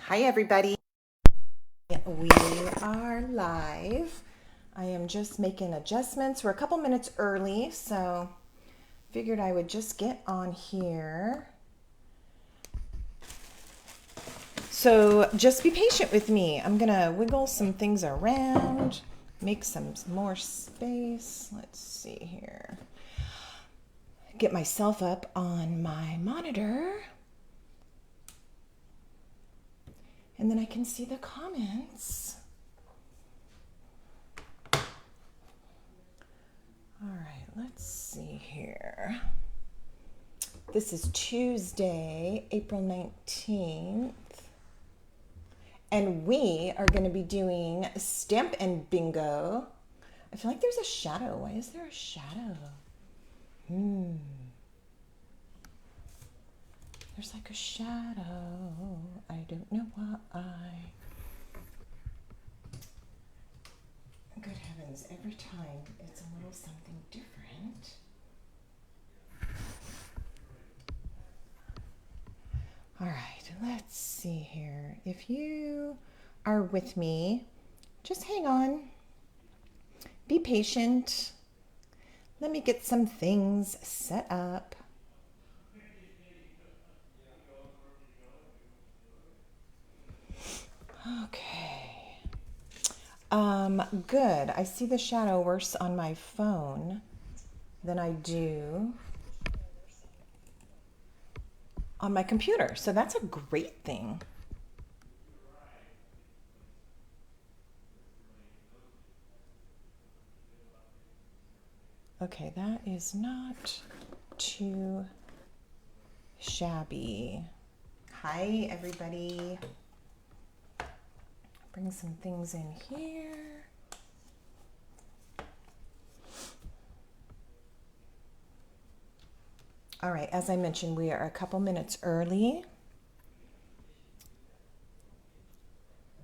Hi everybody, we are live. I am just making adjustments. We're a couple minutes early, so figured I would just get on here. So just be patient with me. I'm gonna wiggle some things around, make some more space. Let's see here. Get myself up on my monitor. And then I can see the comments. All right, let's see here. This is Tuesday, April 19th. And we are going to be doing Stamp and Bingo. I feel like there's a shadow. Why is there a shadow? There's like a shadow. I don't know why. Good heavens, every time it's a little something different. All right, let's see here. If you are with me, just hang on. Be patient. Let me get some things set up. Okay. Good. I see the shadow worse on my phone than I do on my computer. So that's a great thing. Okay, that is not too shabby. Hi, everybody. Bring some things in here. All right, as I mentioned, we are a couple minutes early.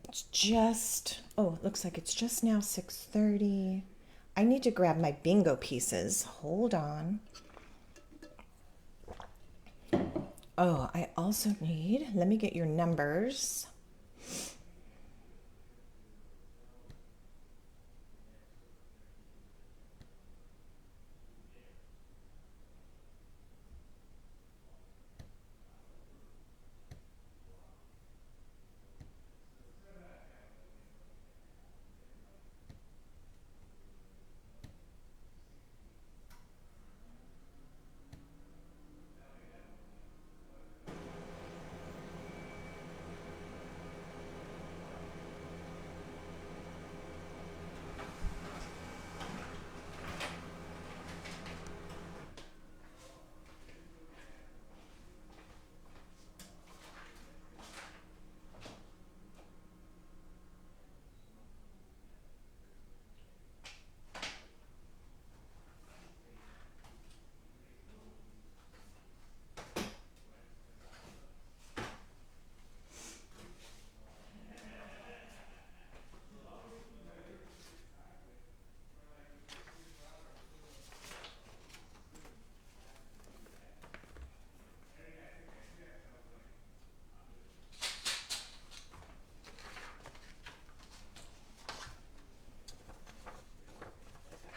It's just, it looks like it's just now 6:30. I need to grab my bingo pieces. Hold on. Oh, I also need, let me get your numbers.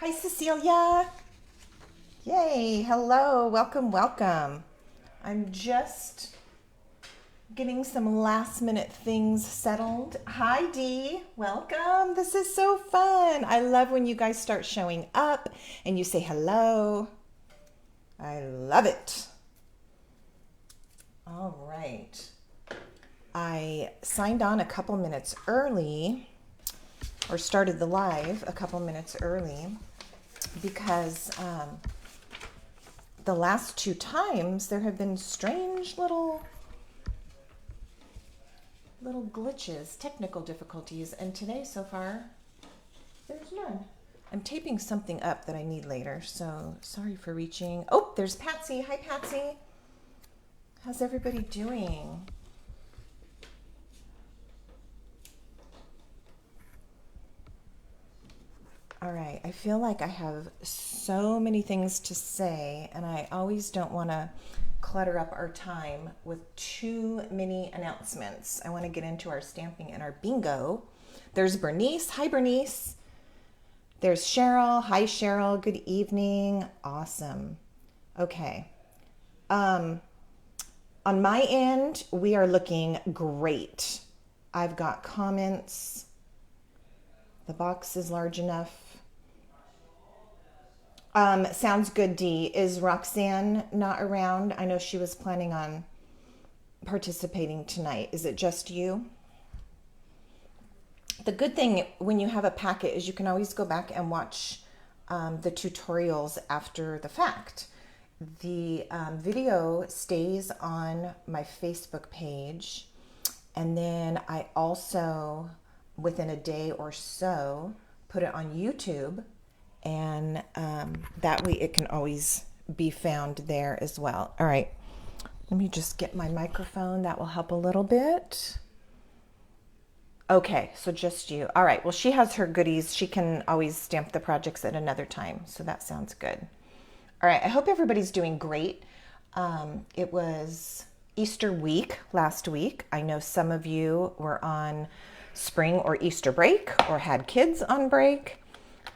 Hi, Cecilia. Yay, hello, welcome, welcome. I'm just getting some last minute things settled. Hi, Dee, welcome. This is so fun. I love when you guys start showing up and you say hello. I love it. All right. I signed on a couple minutes early, or started the live a couple minutes early, because the last two times there have been strange little glitches, technical difficulties, and today so far there's none. I'm taping something up that I need later, so sorry for reaching. Oh, there's Patsy. Hi, Patsy. How's everybody doing? All right, I feel like I have so many things to say, and I always don't want to clutter up our time with too many announcements. I want to get into our stamping and our bingo. There's Bernice. Hi, Bernice. There's Cheryl. Hi, Cheryl. Good evening. Awesome. Okay. On my end, we are looking great. I've got comments. The box is large enough. Sounds good, Dee. Is Roxanne not around? I know she was planning on participating tonight. Is it just you? The good thing when you have a packet is you can always go back and watch the tutorials after the fact. The video stays on my Facebook page, and then I also, within a day or so, put it on YouTube, and that way it can always be found there as well. All right, let me just get my microphone. That will help a little bit. Okay, so just you. All right, well, she has her goodies. She can always stamp the projects at another time, so that sounds good. All right, I hope everybody's doing great. It was Easter week last week. I know some of you were on spring or Easter break or had kids on break.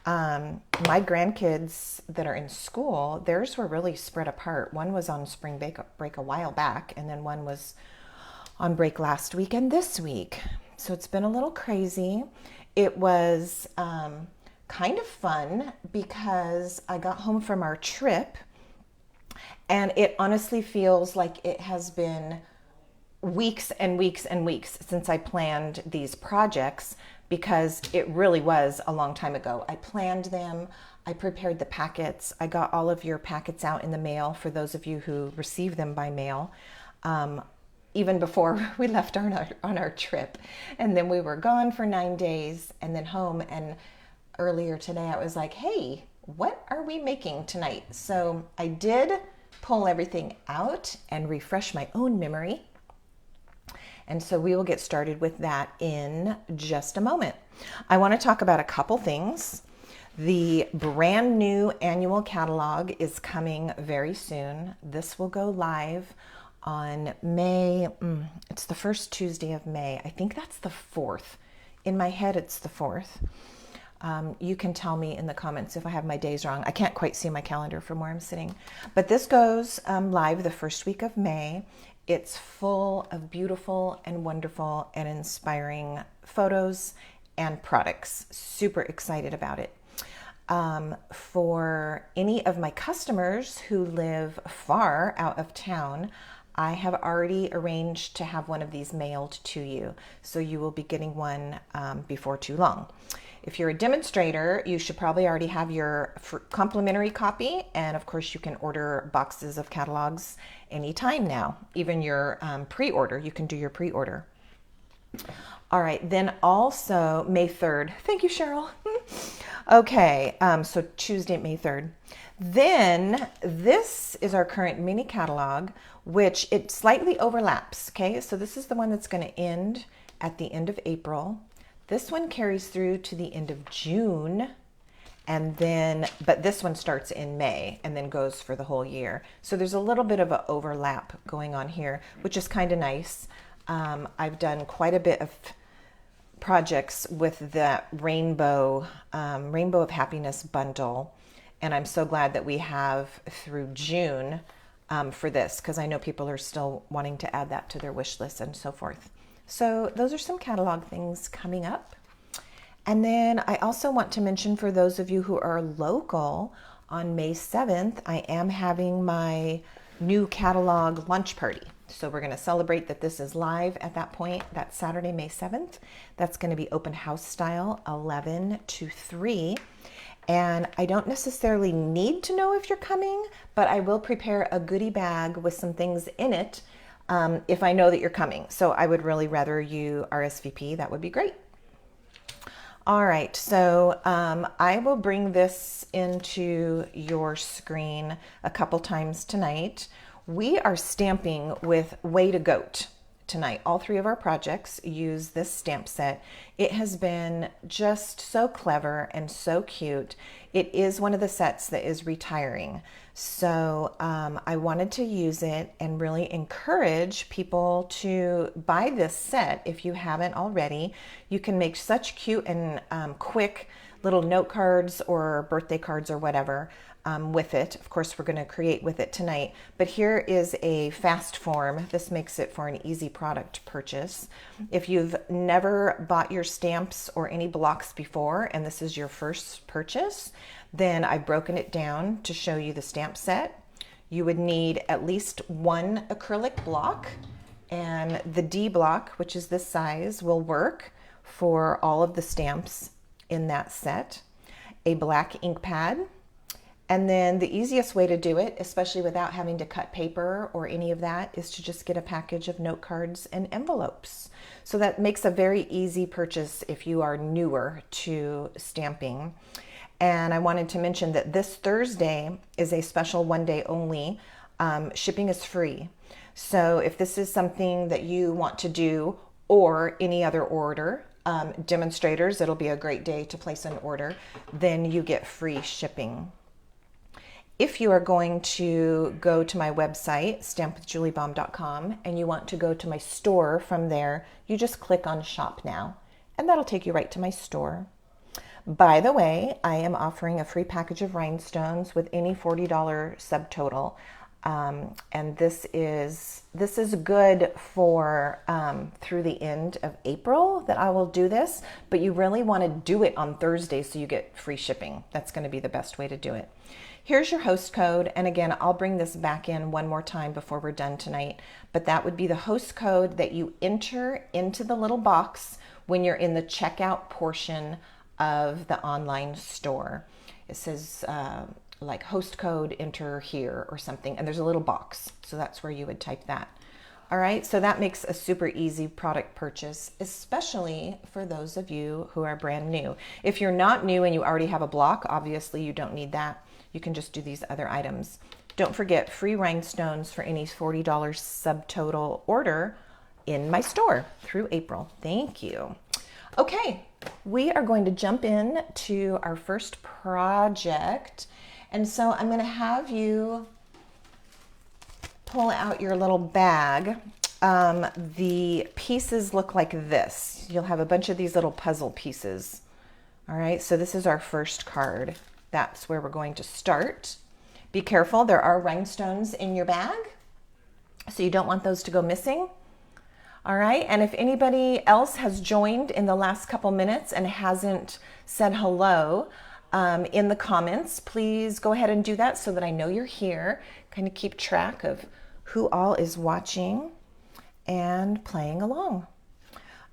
My grandkids that are in school, theirs were really spread apart. One was on spring break a while back, and then one was on break last week and this week. So it's been a little crazy. It was kind of fun because I got home from our trip, and it honestly feels like it has been weeks and weeks and weeks since I planned these projects, because it really was a long time ago. I planned them, I prepared the packets, I got all of your packets out in the mail for those of you who receive them by mail, even before we left on our trip. And then we were gone for 9 days and then home. And earlier today I was like, hey, what are we making tonight? So I did pull everything out and refresh my own memory. And so we will get started with that in just a moment. I want to talk about a couple things. The brand new annual catalog is coming very soon. This will go live on May, it's the first Tuesday of May. I think that's the 4th. In my head, it's the 4th. You can tell me in the comments if I have my days wrong. I can't quite see my calendar from where I'm sitting. But this goes live the first week of May. It's full of beautiful and wonderful and inspiring photos and products. Super excited about it. For any of my customers who live far out of town, I have already arranged to have one of these mailed to you. So you will be getting one before too long. If you're a demonstrator, you should probably already have your complimentary copy. And of course, you can order boxes of catalogs anytime now. Even your pre-order, you can do your pre-order. All right, then also May 3rd. Thank you, Cheryl. Okay, so Tuesday, May 3rd. Then this is our current mini catalog, which it slightly overlaps, okay? So this is the one that's going to end at the end of April. This one carries through to the end of June, and then, but this one starts in May and then goes for the whole year. So there's a little bit of an overlap going on here, which is kind of nice. I've done quite a bit of projects with that Rainbow of Happiness bundle, and I'm so glad that we have through June for this, because I know people are still wanting to add that to their wish list and so forth. So those are some catalog things coming up. And then I also want to mention, for those of you who are local, on May 7th, I am having my new catalog lunch party. So we're going to celebrate that this is live at that point. That's Saturday, May 7th. That's going to be open house style, 11 to 3. And I don't necessarily need to know if you're coming, but I will prepare a goodie bag with some things in it if I know that you're coming. So I would really rather you RSVP. That would be great. All right, so I will bring this into your screen a couple times tonight. We are stamping with Way to Goat tonight. All three of our projects use this stamp set. It has been just so clever and so cute. It is one of the sets that is retiring. So I wanted to use it and really encourage people to buy this set if you haven't already. You can make such cute and quick little note cards or birthday cards or whatever with it. Of course, we're going to create with it tonight, but here is a fast form. This makes it for an easy product purchase. If you've never bought your stamps or any blocks before and this is your first purchase, then I've broken it down to show you the stamp set. You would need at least one acrylic block, and the D block, which is this size, will work for all of the stamps in that set. A black ink pad, and then the easiest way to do it, especially without having to cut paper or any of that, is to just get a package of note cards and envelopes. So that makes a very easy purchase if you are newer to stamping. And I wanted to mention that this Thursday is a special one day only. Shipping is free. So if this is something that you want to do or any other order, demonstrators, it'll be a great day to place an order, then you get free shipping. If you are going to go to my website, stampwithjuliebaum.com, and you want to go to my store from there, you just click on Shop Now, and that'll take you right to my store. By the way, I am offering a free package of rhinestones with any $40 subtotal. And this is good for through the end of April that I will do this, but you really want to do it on Thursday so you get free shipping. That's going to be the best way to do it. Here's your host code, and again, I'll bring this back in one more time before we're done tonight, but that would be the host code that you enter into the little box when you're in the checkout portion of the online store. It says like host code, enter here or something, and there's a little box, so that's where you would type that. All right, so that makes a super easy product purchase, especially for those of you who are brand new. If you're not new and you already have a block, obviously you don't need that. You can just do these other items. Don't forget, free rhinestones for any $40 subtotal order in my store through April. Thank you. Okay, we are going to jump in to our first project. And so I'm going to have you pull out your little bag. The pieces look like this. You'll have a bunch of these little puzzle pieces. All right, so this is our first card. That's where we're going to start. Be careful, there are rhinestones in your bag, so you don't want those to go missing. All right, and if anybody else has joined in the last couple minutes and hasn't said hello in the comments, please go ahead and do that so that I know you're here. Kind of keep track of who all is watching and playing along.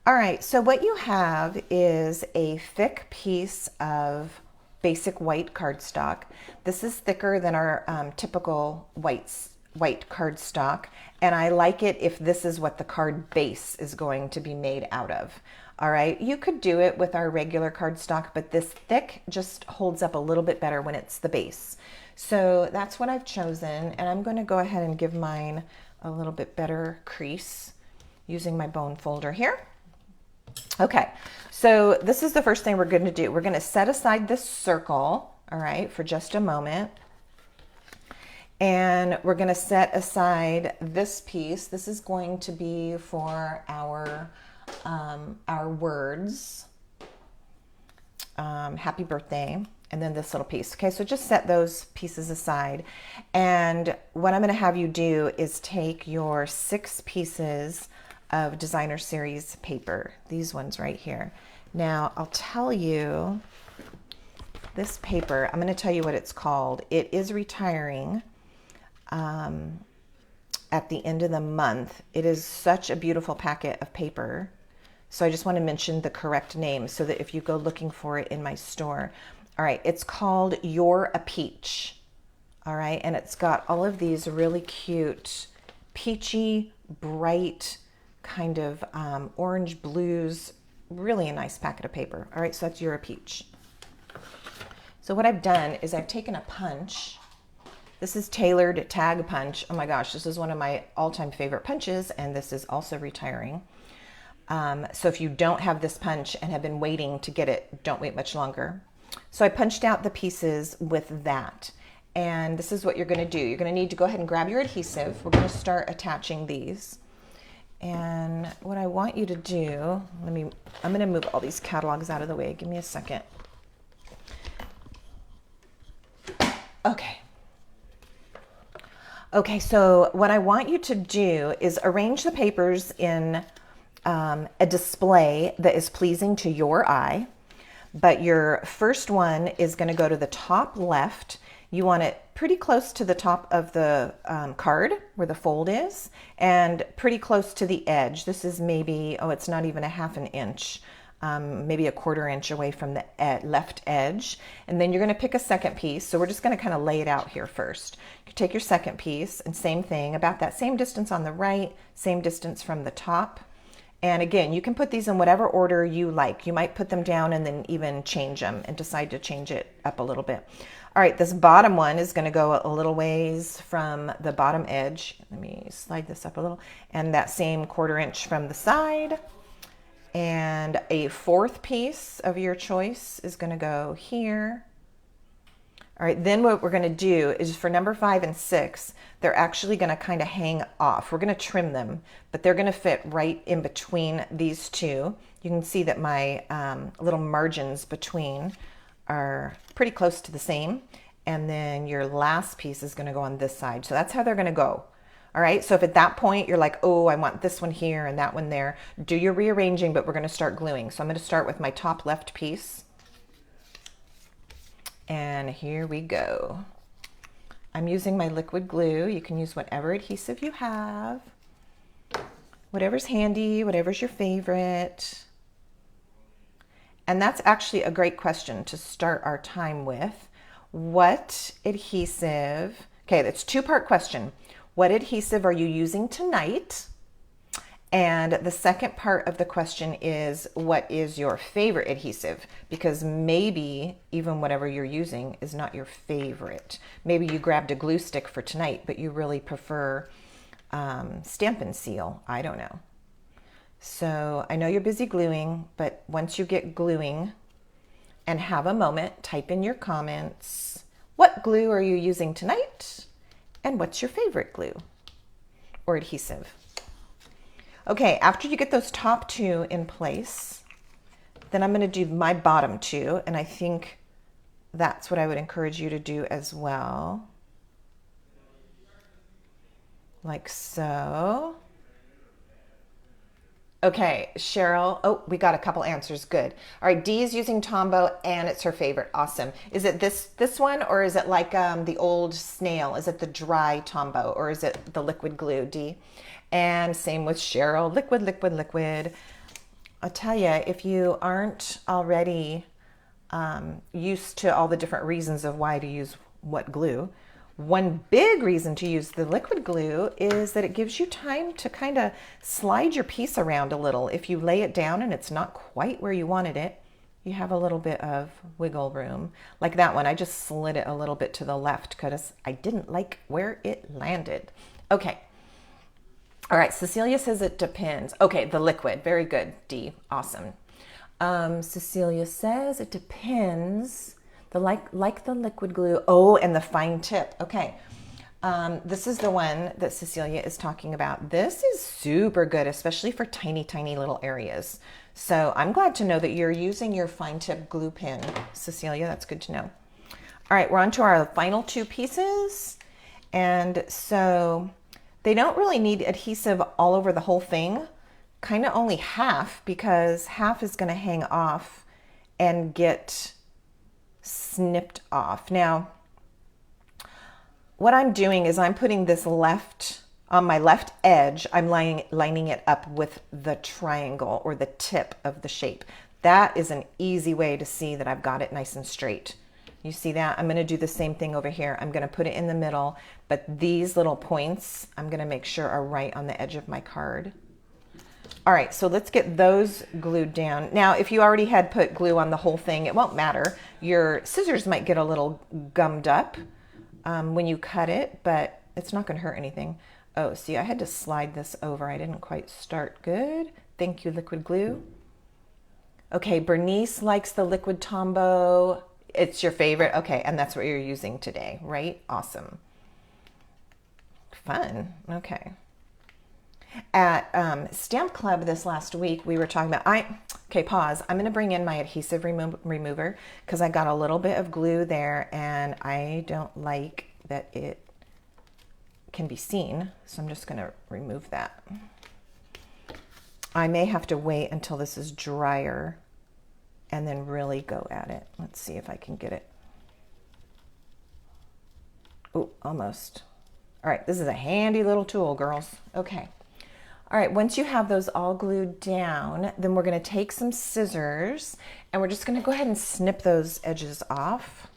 All right, so what you have is a thick piece of basic white cardstock. This is thicker than our typical white cardstock, and I like it if this is what the card base is going to be made out of. All right, you could do it with our regular cardstock, but this thick just holds up a little bit better when it's the base. So that's what I've chosen, and I'm going to go ahead and give mine a little bit better crease using my bone folder here. Okay, so this is the first thing we're going to do. We're going to set aside this circle, all right, for just a moment. And we're going to set aside this piece. This is going to be for our words. Happy birthday. And then this little piece. Okay, so just set those pieces aside. And what I'm going to have you do is take your 6 pieces of designer series paper, these ones right here. Now I'll tell you, this paper, I'm going to tell you what it's called. It is retiring at the end of the month. It is such a beautiful packet of paper, so I just want to mention the correct name so that if you go looking for it in my store. All right, it's called You're a Peach. All right, and it's got all of these really cute peachy, bright kind of orange blues, really a nice packet of paper. All right, so that's You're a Peach. So what I've done is I've taken a punch. This is tailored tag punch. Oh my gosh, this is one of my all-time favorite punches, and this is also retiring. So if you don't have this punch and have been waiting to get it, don't wait much longer. So I punched out the pieces with that. And this is what you're going to do. You're going to need to go ahead and grab your adhesive. We're going to start attaching these. And what I want you to do, I'm going to move all these catalogs out of the way. Give me a second. Okay. Okay, so what I want you to do is arrange the papers in a display that is pleasing to your eye. But your first one is going to go to the top left. You want it pretty close to the top of the card where the fold is, and pretty close to the edge. This is maybe, oh, it's not even a half an inch, maybe a quarter inch away from the left edge. And then you're going to pick a second piece. So we're just going to kind of lay it out here first. You take your second piece and same thing, about that same distance on the right, same distance from the top. And again, you can put these in whatever order you like. You might put them down and then even change them and decide to change it up a little bit. All right, this bottom one is going to go a little ways from the bottom edge. Let me slide this up a little. And that same quarter inch from the side. And a fourth piece of your choice is going to go here. All right, then what we're going to do is for number 5 and 6, they're actually going to kind of hang off. We're going to trim them, but they're going to fit right in between these two. You can see that my little margins between are pretty close to the same. And then your last piece is going to go on this side. So that's how they're going to go. All right, so if at that point you're like, oh, I want this one here and that one there, do your rearranging, but we're going to start gluing. So I'm going to start with my top left piece. And here we go. I'm using my liquid glue. You can use whatever adhesive you have, whatever's handy, whatever's your favorite. And that's actually a great question to start our time with. What adhesive, okay, that's a two-part question. What adhesive are you using tonight? And the second part of the question is, what is your favorite adhesive? Because maybe even whatever you're using is not your favorite. Maybe you grabbed a glue stick for tonight, but you really prefer Stampin' Seal. I don't know. So I know you're busy gluing, but once you get gluing and have a moment, type in your comments. What glue are you using tonight? And what's your favorite glue or adhesive? Okay, after you get those top two in place, then I'm going to do my bottom two, and I think that's what I would encourage you to do as well. Like so. Okay, Cheryl. Oh, we got a couple answers. Good. All right, Dee is using Tombow, and it's her favorite. Awesome. Is it this one, or is it like the old snail? Is it the dry Tombow, or is it the liquid glue, Dee? And same with Cheryl. Liquid, liquid, liquid. I'll tell you, if you aren't already used to all the different reasons of why to use what glue, one big reason to use the liquid glue is that it gives you time to kind of slide your piece around a little. If you lay it down and it's not quite where you wanted it, you have a little bit of wiggle room. Like that one, I just slid it a little bit to the left because I didn't like where it landed. Okay. All right, Cecilia says it depends. Okay, the liquid. Very good, Dee. Awesome. Cecilia says it depends. Like the liquid glue. Oh, and the fine tip. Okay. This is the one that Cecilia is talking about. This is super good, especially for tiny, tiny little areas. So I'm glad to know that you're using your fine tip glue pen, Cecilia. That's good to know. All right, we're on to our final two pieces. And so they don't really need adhesive all over the whole thing, kind of only half, because half is going to hang off and get snipped off. Now, what I'm doing is I'm putting this on my left edge, I'm lining it up with the triangle or the tip of the shape. That is an easy way to see that I've got it nice and straight. You see that? I'm going to do the same thing over here. I'm going to put it in the middle, but these little points I'm going to make sure are right on the edge of my card. All right, so let's get those glued down. Now, if you already had put glue on the whole thing, it won't matter. Your scissors might get a little gummed up when you cut it, but it's not going to hurt anything. Oh, see, I had to slide this over. I didn't quite start good. Thank you, liquid glue. Okay, Bernice likes the liquid Tombow. It's your favorite? Okay, and that's what you're using today, right? Awesome. Fun. Okay. At Stamp Club this last week, we were talking about, okay, pause. I'm going to bring in my adhesive remover because I got a little bit of glue there and I don't like that it can be seen. So I'm just going to remove that. I may have to wait until this is drier and then really go at it. Let's see if I can get it. Oh, almost. All right, this is a handy little tool, girls. Okay. All right, once you have those all glued down, then we're gonna take some scissors and we're just gonna go ahead and snip those edges off.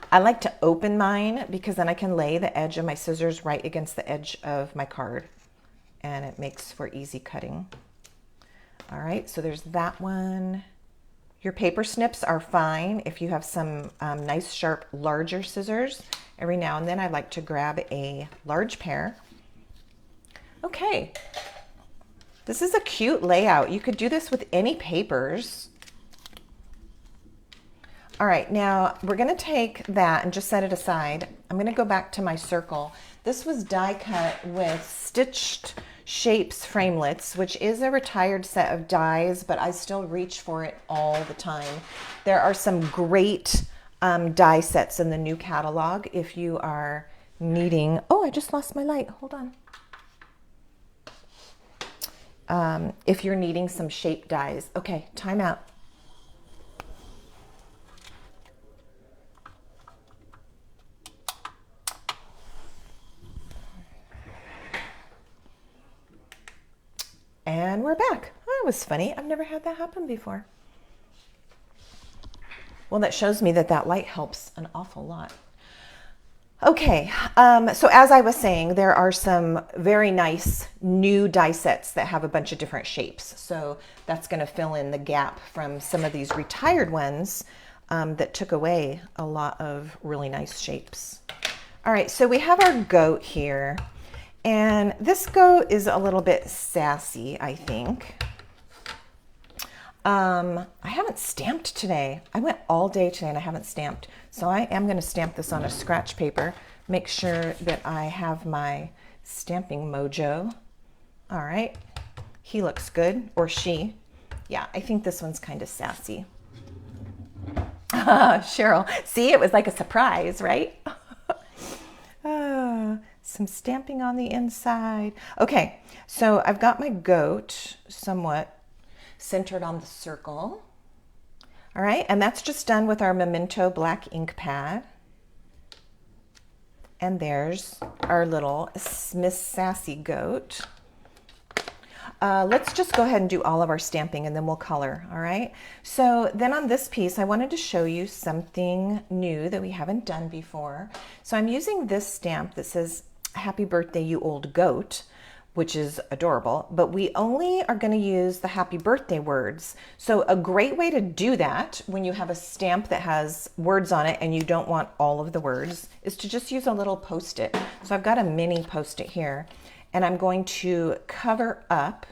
I like to open mine because then I can lay the edge of my scissors right against the edge of my card and it makes for easy cutting. All right, so there's that one. Your paper snips are fine if you have some nice, sharp, larger scissors. Every now and then I like to grab a large pair. Okay, this is a cute layout. You could do this with any papers. All right, now we're gonna take that and just set it aside. I'm gonna go back to my circle. This was die cut with Stitched Shapes framelits, which is a retired set of dies, but I still reach for it all the time. There are some great die sets in the new catalog if you are needing, oh, I just lost my light, hold on. If you're needing some shape dies. Okay, time out. And we're back. Oh, that was funny. I've never had that happen before. Well, that shows me that that light helps an awful lot. Okay, so as I was saying, there are some very nice new die sets that have a bunch of different shapes. So that's going to fill in the gap from some of these retired ones that took away a lot of really nice shapes. All right, so we have our goat here. And this goat is a little bit sassy, I think. I haven't stamped today. I went all day today and I haven't stamped. So I am going to stamp this on a scratch paper. Make sure that I have my stamping mojo. All right. He looks good, or she. Yeah, I think this one's kind of sassy. Cheryl, see, it was like a surprise, right? Some stamping on the inside. Okay, so I've got my goat somewhat centered on the circle. All right, and that's just done with our Memento black ink pad. And there's our little Miss Sassy goat. Let's just go ahead and do all of our stamping and then we'll color, all right? So then on this piece, I wanted to show you something new that we haven't done before. So I'm using this stamp that says, "Happy birthday, you old goat," which is adorable, but we only are gonna use the happy birthday words. So a great way to do that when you have a stamp that has words on it and you don't want all of the words is to just use a little Post-it. So I've got a mini Post-it here and I'm going to cover up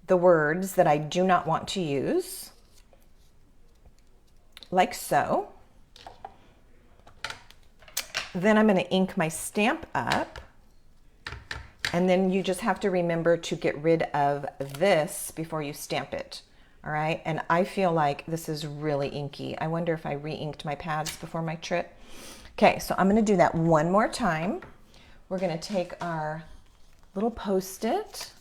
the words that I do not want to use, like so. Then I'm gonna ink my stamp up. And then you just have to remember to get rid of this before you stamp it, all right? And I feel like this is really inky. I wonder if I re-inked my pads before my trip. Okay, so I'm gonna do that one more time. We're gonna take our little Post-it.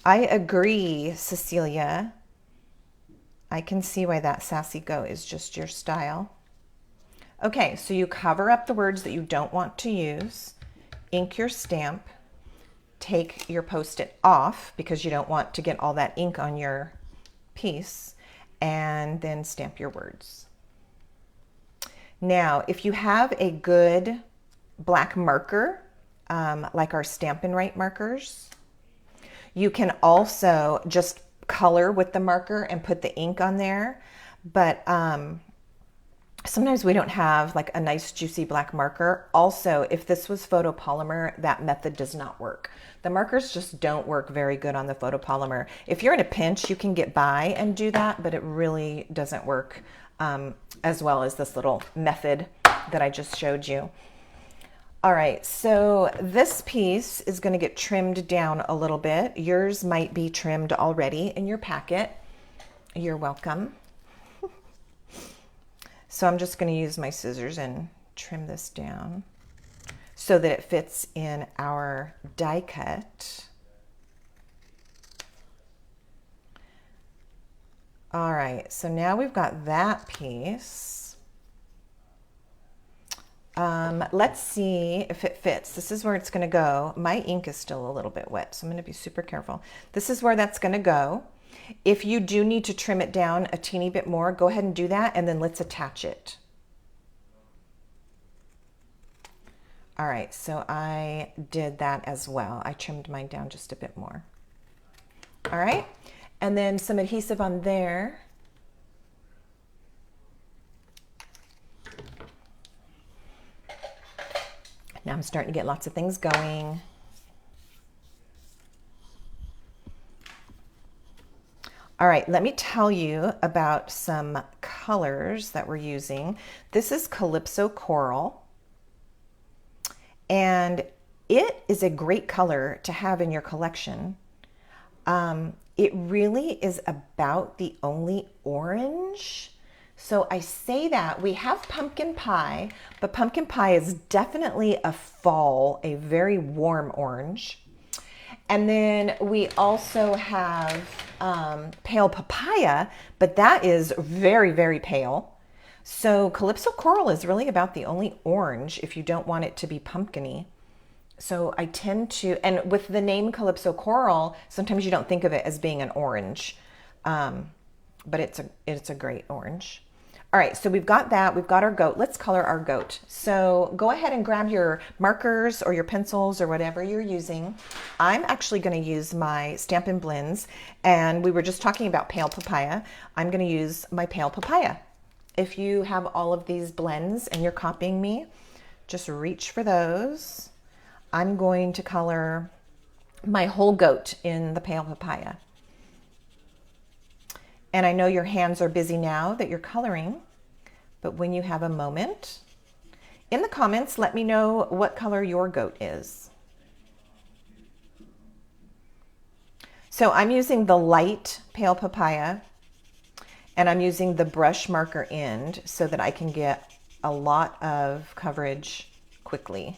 I agree, Cecilia. I can see why that sassy goat is just your style. Okay, so you cover up the words that you don't want to use, ink your stamp, take your Post-it off because you don't want to get all that ink on your piece, and then stamp your words. Now, if you have a good black marker, like our Stampin' Right markers, you can also just color with the marker and put the ink on there, but Sometimes we don't have like a nice juicy black marker. Also, if this was photopolymer, that method does not work. The markers just don't work very good on the photopolymer. If you're in a pinch, you can get by and do that, but it really doesn't work as well as this little method that I just showed you. All right, so this piece is going to get trimmed down a little bit. Yours might be trimmed already in your packet. You're welcome. So I'm just going to use my scissors and trim this down so that it fits in our die cut. All right, so now we've got that piece. Let's see if it fits. This is where it's going to go. My ink is still a little bit wet, so I'm going to be super careful. This is where that's going to go. If you do need to trim it down a teeny bit more, go ahead and do that, and then let's attach it. All right, so I did that as well. I trimmed mine down just a bit more. All right, and then some adhesive on there. Now I'm starting to get lots of things going. All right, let me tell you about some colors that we're using. This is Calypso Coral, and it is a great color to have in your collection. It really is about the only orange. So I say that we have pumpkin pie, but pumpkin pie is definitely a fall, a very warm orange. And then we also have pale papaya, but that is very, very pale. So Calypso Coral is really about the only orange if you don't want it to be pumpkin-y. So I tend to, and with the name Calypso Coral, sometimes you don't think of it as being an orange, but it's a great orange. All right, so we've got that. We've got our goat. Let's color our goat. So go ahead and grab your markers or your pencils or whatever you're using. I'm actually going to use my Stampin' Blends, and we were just talking about pale papaya. I'm going to use my pale papaya. If you have all of these blends and you're copying me, just reach for those. I'm going to color my whole goat in the pale papaya. And I know your hands are busy now that you're coloring, but when you have a moment, in the comments, let me know what color your goat is. So I'm using the light pale papaya, and I'm using the brush marker end so that I can get a lot of coverage quickly.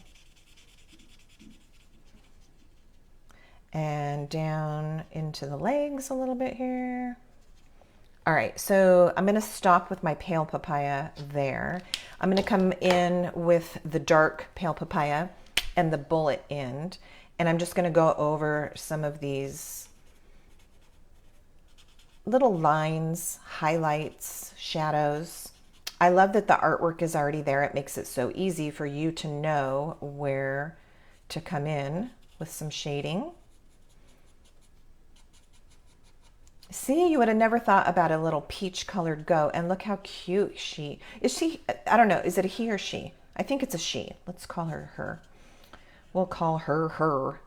And down into the legs a little bit here. All right, so I'm going to stop with my pale papaya there. I'm going to come in with the dark pale papaya and the bullet end, and I'm just going to go over some of these little lines, highlights, shadows. I love that the artwork is already there. It makes it so easy for you to know where to come in with some shading. See, you would have never thought about a little peach colored goat, and look how cute she is. I don't know, is it a he or she? I think it's a she. Let's call her her. We'll call her her. All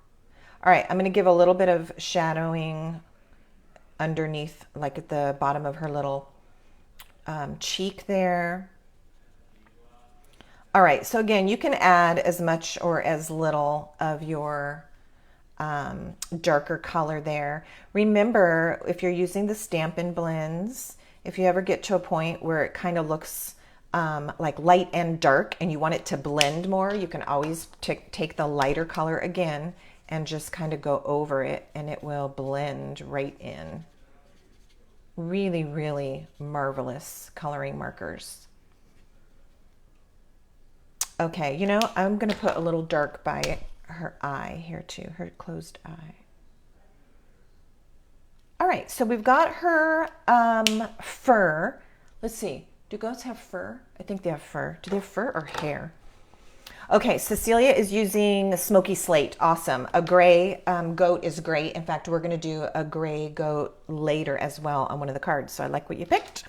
right, I'm going to give a little bit of shadowing underneath, like at the bottom of her little cheek there. All right, so again, you can add as much or as little of your darker color there. Remember, if you're using the Stampin' Blends, if you ever get to a point where it kind of looks like light and dark and you want it to blend more, you can always take the lighter color again and just kind of go over it, and it will blend right in. Really, really marvelous coloring markers. Okay, you know, I'm going to put a little dark by her eye here too, her closed eye. All right, so we've got her fur. Let's see, do goats have fur? I think they have fur. Do they have fur or hair? Okay, Cecilia is using Smoky Slate. Awesome. A gray goat is great. In fact, we're going to do a gray goat later as well on one of the cards. So I like what you picked.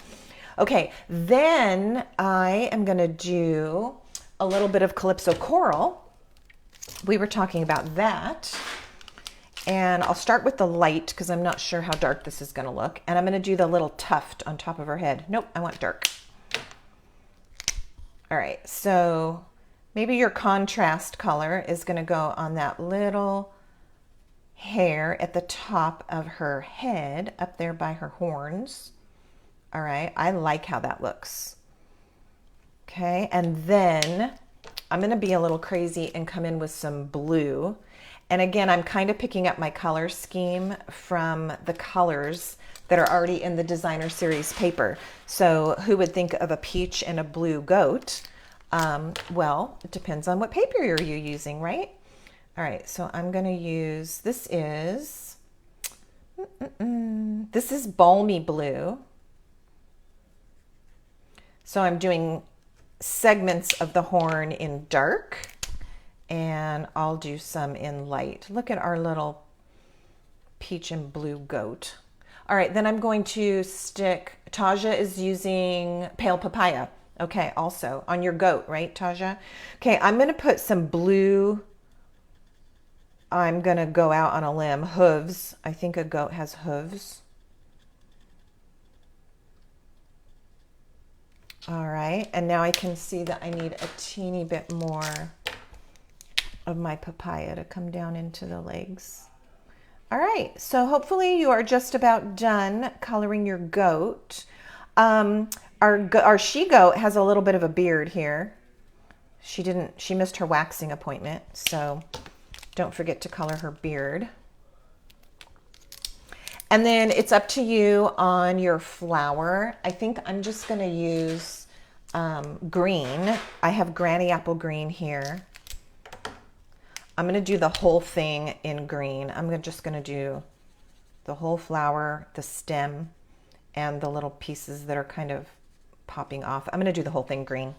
Okay, then I am going to do a little bit of Calypso Coral. We were talking about that. And I'll start with the light because I'm not sure how dark this is going to look. And I'm going to do the little tuft on top of her head. Nope, I want dark. All right, so maybe your contrast color is going to go on that little hair at the top of her head, up there by her horns. All right, I like how that looks. Okay, and then I'm going to be a little crazy and come in with some blue. And again, I'm kind of picking up my color scheme from the colors that are already in the designer series paper. So who would think of a peach and a blue goat? Well, it depends on what paper you're using, right? All right, so I'm going to use, this is Balmy Blue. So I'm doing segments of the horn in dark, and I'll do some in light. Look at our little peach and blue goat. All right, then I'm going to stick, Taja is using Pale Papaya. Okay, also on your goat, right, Taja? Okay, I'm going to put some blue, I'm going to go out on a limb, hooves. I think a goat has hooves. All right, and now I can see that I need a teeny bit more of my papaya to come down into the legs. All right, so hopefully you are just about done coloring your goat. Our she-goat has a little bit of a beard here. She missed her waxing appointment, so don't forget to color her beard. And then it's up to you on your flower. I think I'm just going to use green. I have Granny Apple Green here. I'm going to do the whole thing in green. I'm just going to do the whole flower, the stem, and the little pieces that are kind of popping off. I'm going to do the whole thing green.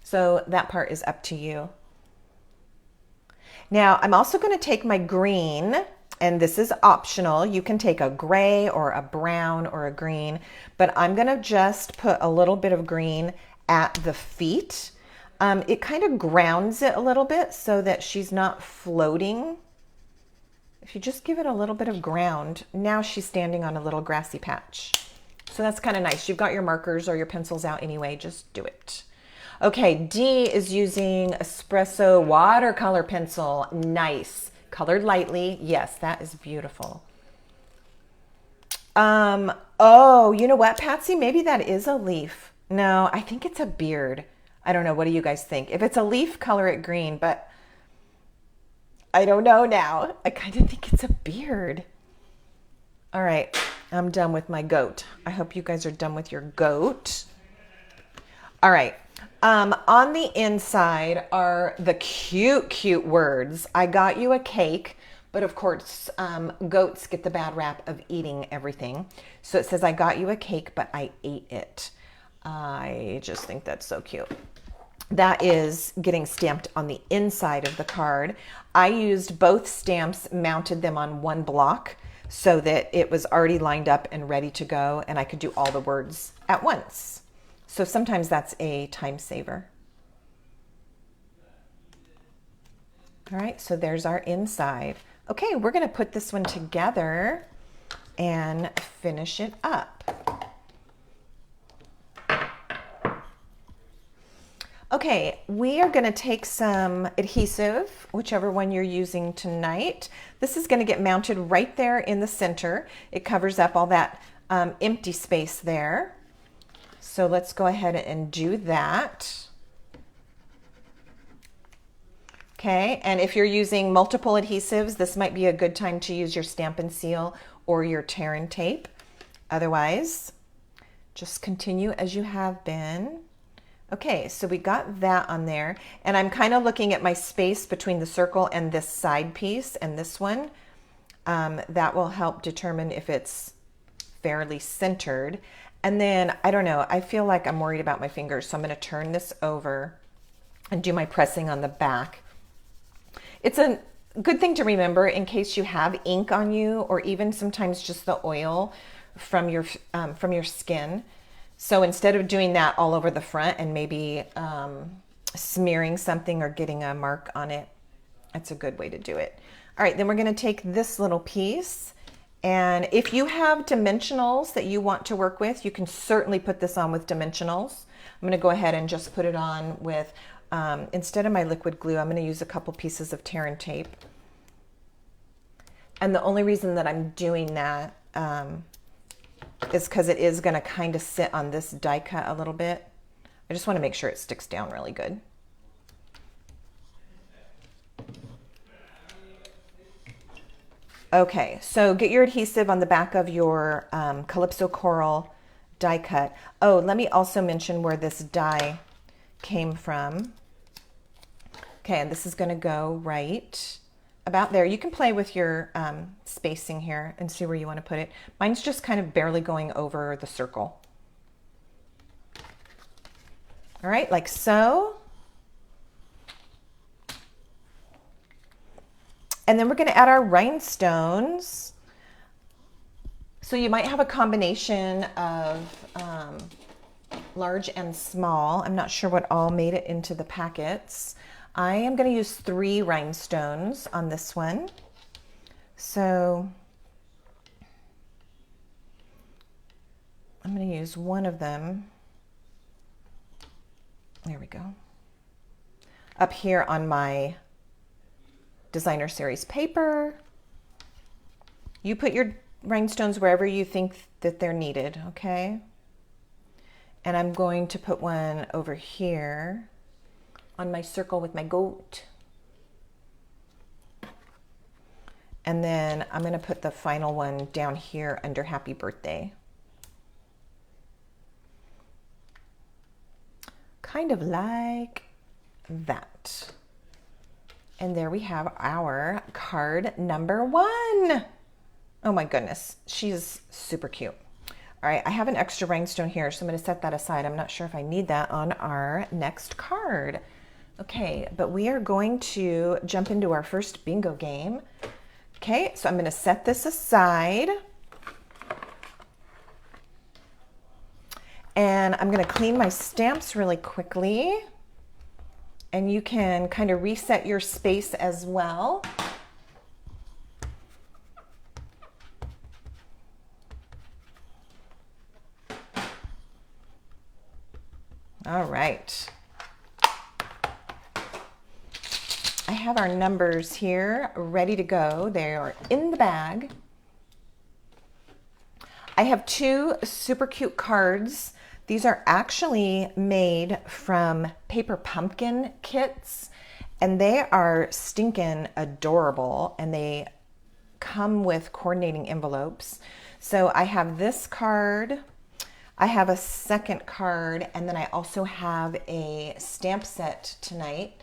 So that part is up to you. Now, I'm also going to take my green, and this is optional. You can take a gray or a brown or a green, but I'm going to just put a little bit of green at the feet. It kind of grounds it a little bit so that she's not floating. If you just give it a little bit of ground, now she's standing on a little grassy patch. So that's kind of nice. You've got your markers or your pencils out anyway, just do it. Okay, D is using Espresso watercolor pencil. Nice. Colored lightly. Yes, that is beautiful. Oh, you know what, Patsy? Maybe that is a leaf. No, I think it's a beard. I don't know. What do you guys think? If it's a leaf, color it green, but I don't know now. I kind of think it's a beard. All right, I'm done with my goat. I hope you guys are done with your goat. All right. On the inside are the cute, cute words. I got you a cake, but of course, goats get the bad rap of eating everything. So it says, I got you a cake, but I ate it. I just think that's so cute. That is getting stamped on the inside of the card. I used both stamps, mounted them on one block so that it was already lined up and ready to go, and I could do all the words at once. So sometimes that's a time saver. All right, so there's our inside. Okay, we're gonna put this one together and finish it up. Okay, we are gonna take some adhesive, whichever one you're using tonight. This is gonna get mounted right there in the center. It covers up all that empty space there. So let's go ahead and do that. Okay, and if you're using multiple adhesives, this might be a good time to use your Stampin' Seal or your tear and tape. Otherwise, just continue as you have been. Okay, so we got that on there, and I'm kind of looking at my space between the circle and this side piece and this one. That will help determine if it's fairly centered. And then, I don't know, I feel like I'm worried about my fingers, so I'm going to turn this over and do my pressing on the back. It's a good thing to remember in case you have ink on you, or even sometimes just the oil from your skin, So instead of doing that all over the front and maybe smearing something or getting a mark on it, that's a good way to do it. All right, then we're going to take this little piece, and if you have dimensionals that you want to work with, you can certainly put this on with dimensionals. I'm going to go ahead and just put it on with, instead of my liquid glue, I'm going to use a couple pieces of tear and tape. And the only reason that I'm doing that is because it is going to kind of sit on this die cut a little bit. I just want to make sure it sticks down really good. Okay, so get your adhesive on the back of your Calypso Coral die cut. Oh, let me also mention where this die came from. Okay, and this is going to go right about there. You can play with your spacing here and see where you want to put it. Mine's just kind of barely going over the circle. All right, like so. And then we're going to add our rhinestones. So you might have a combination of large and small. I'm not sure what all made it into the packets. I am going to use 3 rhinestones on this one. So I'm going to use one of them. There we go. Up here on my designer series paper. You put your rhinestones wherever you think that they're needed, okay? And I'm going to put one over here on my circle with my goat. And then I'm going to put the final one down here under happy birthday. Kind of like that. And there we have our card number 1. Oh my goodness, she's super cute. All right, I have an extra rhinestone here, so I'm going to set that aside. I'm not sure if I need that on our next card. Okay, but we are going to jump into our first bingo game. Okay, so I'm going to set this aside. And I'm going to clean my stamps really quickly. And you can kind of reset your space as well. All right. I have our numbers here ready to go. They are in the bag. I have 2 super cute cards. These are actually made from paper pumpkin kits, and they are stinking adorable, and they come with coordinating envelopes. So I have this card, I have a second card, and then I also have a stamp set tonight.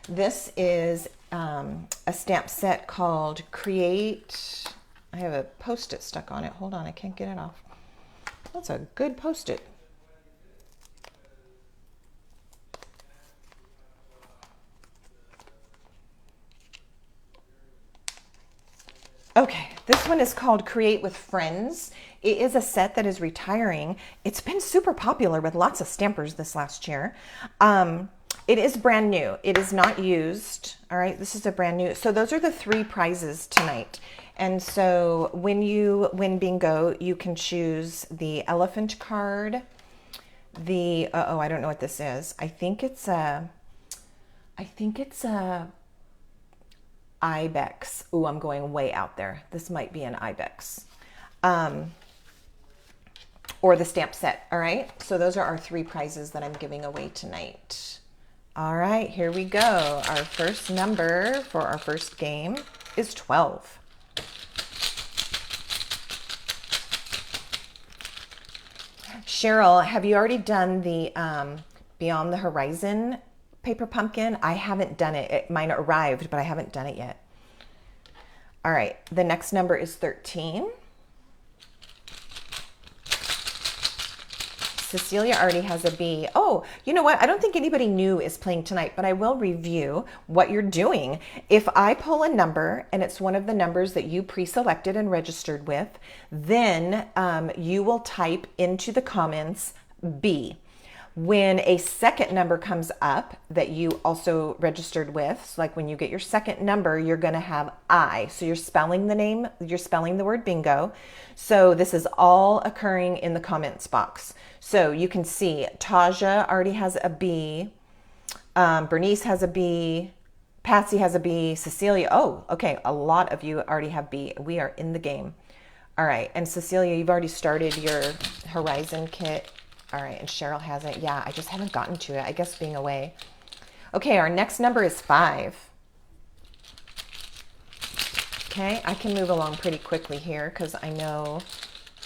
This is a stamp set called Create. I have a Post-it stuck on it. Hold on, I can't get it off. That's a good Post-it. Okay, this one is called Create with Friends. It is a set that is retiring. It's been super popular with lots of stampers this last year. It is brand new. It is not used. All right, this is a brand new. So those are the 3 prizes tonight. And so when you win bingo, you can choose the elephant card, the, I don't know what this is. I think it's a ibex. Ooh, I'm going way out there. This might be an ibex. Or the stamp set, all right? So those are our 3 prizes that I'm giving away tonight. All right, here we go. Our first number for our first game is 12. Cheryl, have you already done the Beyond the Horizon paper pumpkin? I haven't done it. Mine arrived, but I haven't done it yet. All right, the next number is 13. Cecilia already has a B. Oh, you know what? I don't think anybody new is playing tonight, but I will review what you're doing. If I pull a number and it's one of the numbers that you pre-selected and registered with, then you will type into the comments B. When a second number comes up that you also registered with, so like when you get your second number, you're going to have I. So you're spelling the name, you're spelling the word bingo. So this is all occurring in the comments box. So you can see Taja already has a B. Bernice has a B. Patsy has a B. Cecilia, oh, okay, a lot of you already have B. We are in the game. All right, and Cecilia, you've already started your Horizon kit. All right, and Cheryl hasn't. Yeah, I just haven't gotten to it, I guess being away. Okay, our next number is 5. Okay, I can move along pretty quickly here because I know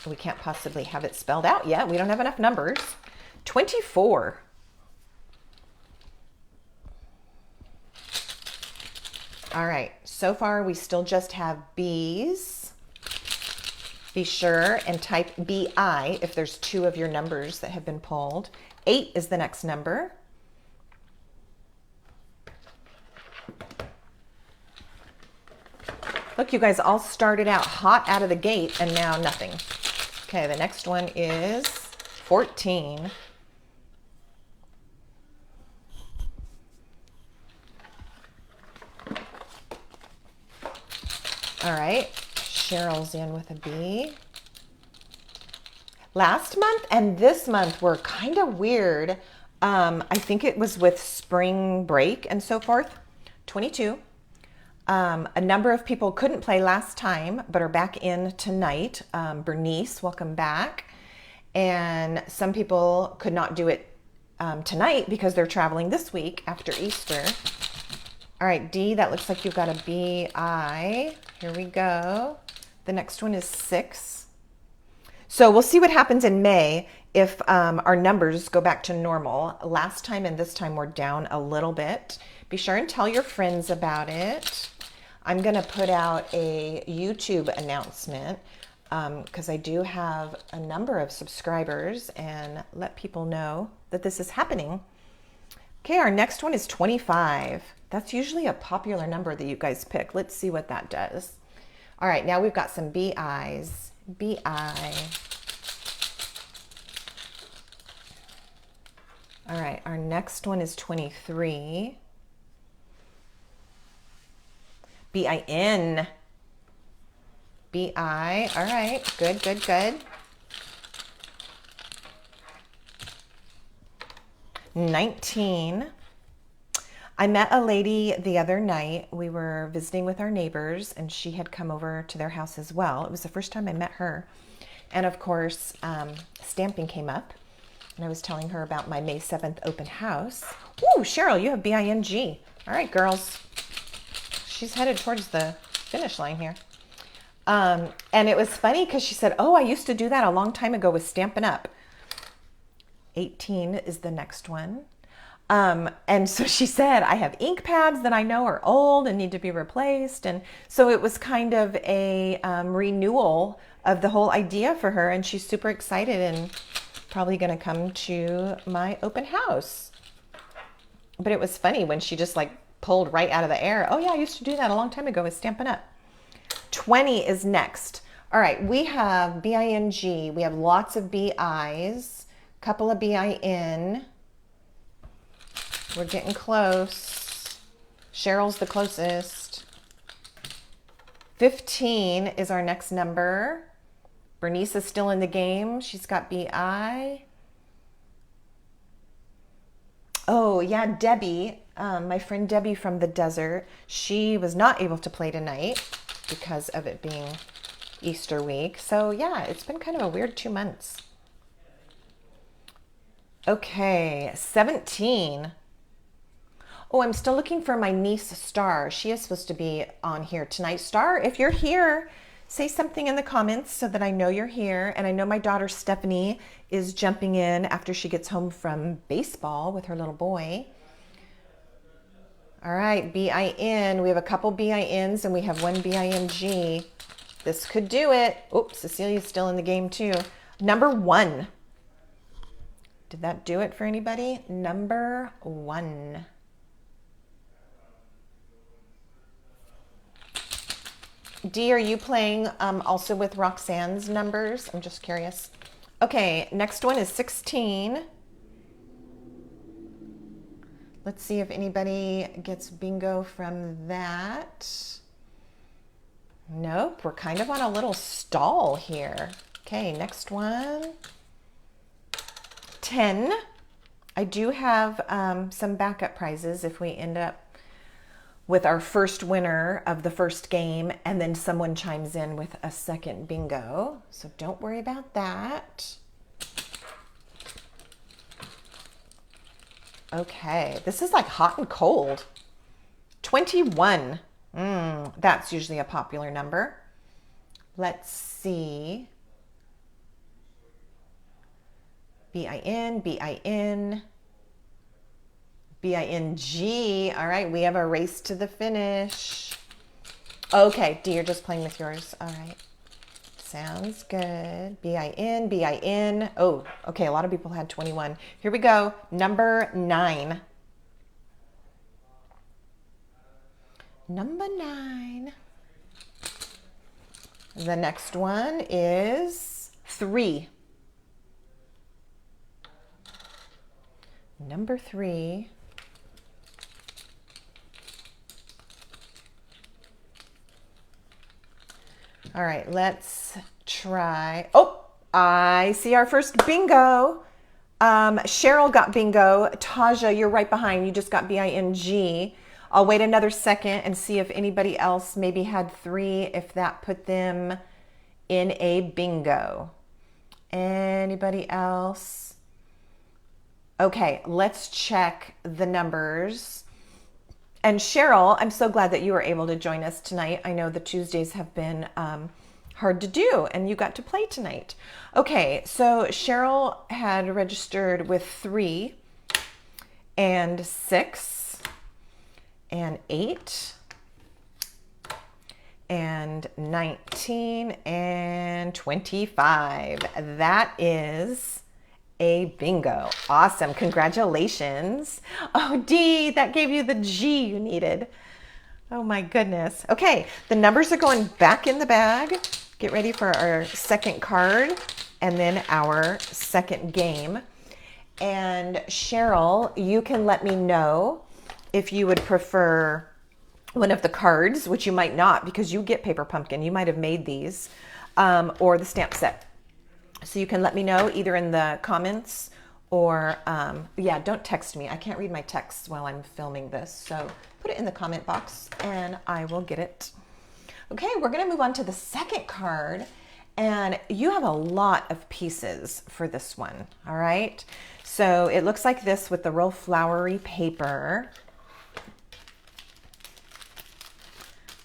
we can't possibly have it spelled out yet. We don't have enough numbers. 24. All right, so far we still just have B's. Be sure and type BI if there's 2 of your numbers that have been pulled. 8 is the next number. Look, you guys all started out hot out of the gate and now nothing. Okay, the next one is 14. All right. Cheryl's in with a B. Last month and this month were kind of weird. I think it was with spring break and so forth. 22. A number of people couldn't play last time, but are back in tonight. Bernice, welcome back. And some people could not do it tonight because they're traveling this week after Easter. All right, D, that looks like you've got a B-I. Here we go. The next one is 6. So we'll see what happens in May if our numbers go back to normal. Last time and this time we're down a little bit. Be sure and tell your friends about it. I'm going to put out a YouTube announcement because I do have a number of subscribers and let people know that this is happening. Okay, our next one is 25. That's usually a popular number that you guys pick. Let's see what that does. All right, now we've got some BIs. BI. All right, our next one is 23. BIN. BI. All right, good, good, good. 19. I met a lady the other night. We were visiting with our neighbors and she had come over to their house as well. It was the first time I met her. And of course, stamping came up and I was telling her about my May 7th open house. Ooh, Cheryl, you have BING. All right, girls. She's headed towards the finish line here. And it was funny because she said, oh, I used to do that a long time ago with Stampin' Up. 18 is the next one. And so she said, I have ink pads that I know are old and need to be replaced. And so it was kind of a renewal of the whole idea for her. And she's super excited and probably going to come to my open house. But it was funny when she just like pulled right out of the air. Oh yeah, I used to do that a long time ago with Stampin' Up. 20 is next. All right, we have BING. We have lots of BIs, couple of BIN. We're getting close. Cheryl's the closest. 15 is our next number. Bernice is still in the game. She's got BI. Oh, yeah, Debbie, my friend Debbie from the desert, she was not able to play tonight because of it being Easter week. So, yeah, it's been kind of a weird 2 months. Okay, 17. Oh, I'm still looking for my niece, Star. She is supposed to be on here tonight. Star, if you're here, say something in the comments so that I know you're here. And I know my daughter, Stephanie, is jumping in after she gets home from baseball with her little boy. All right, BIN. We have a couple BINs and we have one BING. This could do it. Oops, Cecilia's still in the game too. Number 1. Did that do it for anybody? Number 1. Dee, are you playing also with Roxanne's numbers? I'm just curious. Okay, next one is 16. Let's see if anybody gets bingo from that. Nope, we're kind of on a little stall here. Okay, next one. 10. I do have some backup prizes if we end up with our first winner of the first game and then someone chimes in with a second bingo. So don't worry about that. Okay, this is like hot and cold. 21. That's usually a popular number. Let's see. B-I-N, B-I-N, B-I-N-G. All right, we have a race to the finish. Okay, D, you're just playing with yours. All right, sounds good. B-I-N, B-I-N. Oh, okay, a lot of people had 21. Here we go, number 9. Number 9. The next one is 3. Number 3. All right, let's try. Oh, I see our first bingo. Cheryl got bingo. Taja, you're right behind. You just got B-I-N-G. I'll wait another second and see if anybody else maybe had 3, if that put them in a bingo. Anybody else? Okay, let's check the numbers. And Cheryl, I'm so glad that you were able to join us tonight. I know the Tuesdays have been hard to do, and you got to play tonight. Okay, so Cheryl had registered with 3 and 6 and 8 and 19 and 25. That is a bingo. Awesome. Congratulations. Oh, D, that gave you the G you needed. Oh my goodness. Okay, the numbers are going back in the bag. Get ready for our second card and then our second game. And Cheryl, you can let me know if you would prefer one of the cards, which you might not because you get Paper Pumpkin. You might have made these, or the stamp set. So you can let me know either in the comments or, yeah, don't text me. I can't read my texts while I'm filming this. So put it in the comment box and I will get it. Okay, we're going to move on to the second card. And you have a lot of pieces for this one, all right? So it looks like this with the real flowery paper.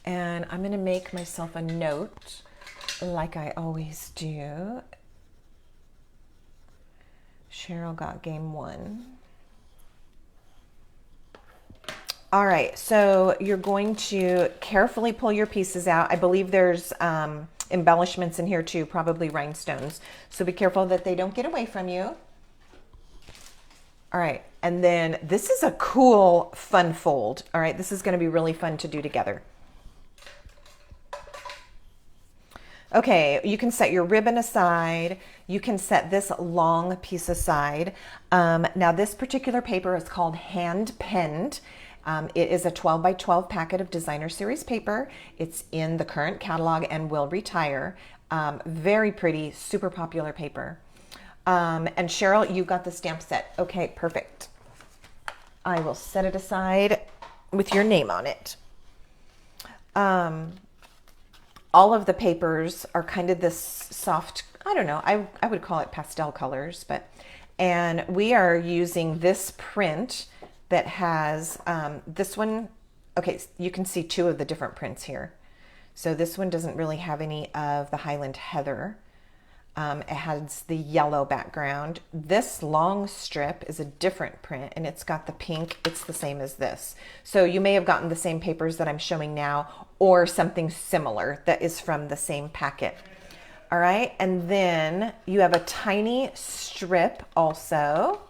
And I'm going to make myself a note like I always do. Cheryl got game 1. All right, so you're going to carefully pull your pieces out. I believe there's embellishments in here too, probably rhinestones. So be careful that they don't get away from you. All right, and then this is a cool, fun fold. All right, this is going to be really fun to do together. Okay, you can set your ribbon aside. You can set this long piece aside. Now this particular paper is called hand penned. It is a 12 by 12 packet of designer series paper. It's in the current catalog and will retire. Very pretty, super popular paper. And Cheryl, you got the stamp set. Okay, perfect. I will set it aside with your name on it. All of the papers are kind of this soft, I don't know, I would call it pastel colors, and we are using this print that has this one. Okay, you can see 2 of the different prints here. So this one doesn't really have any of the Highland Heather. It has the yellow background. This long strip is a different print and it's got the pink. It's the same as this. So you may have gotten the same papers that I'm showing now or something similar that is from the same packet. All right, and then you have a tiny strip also.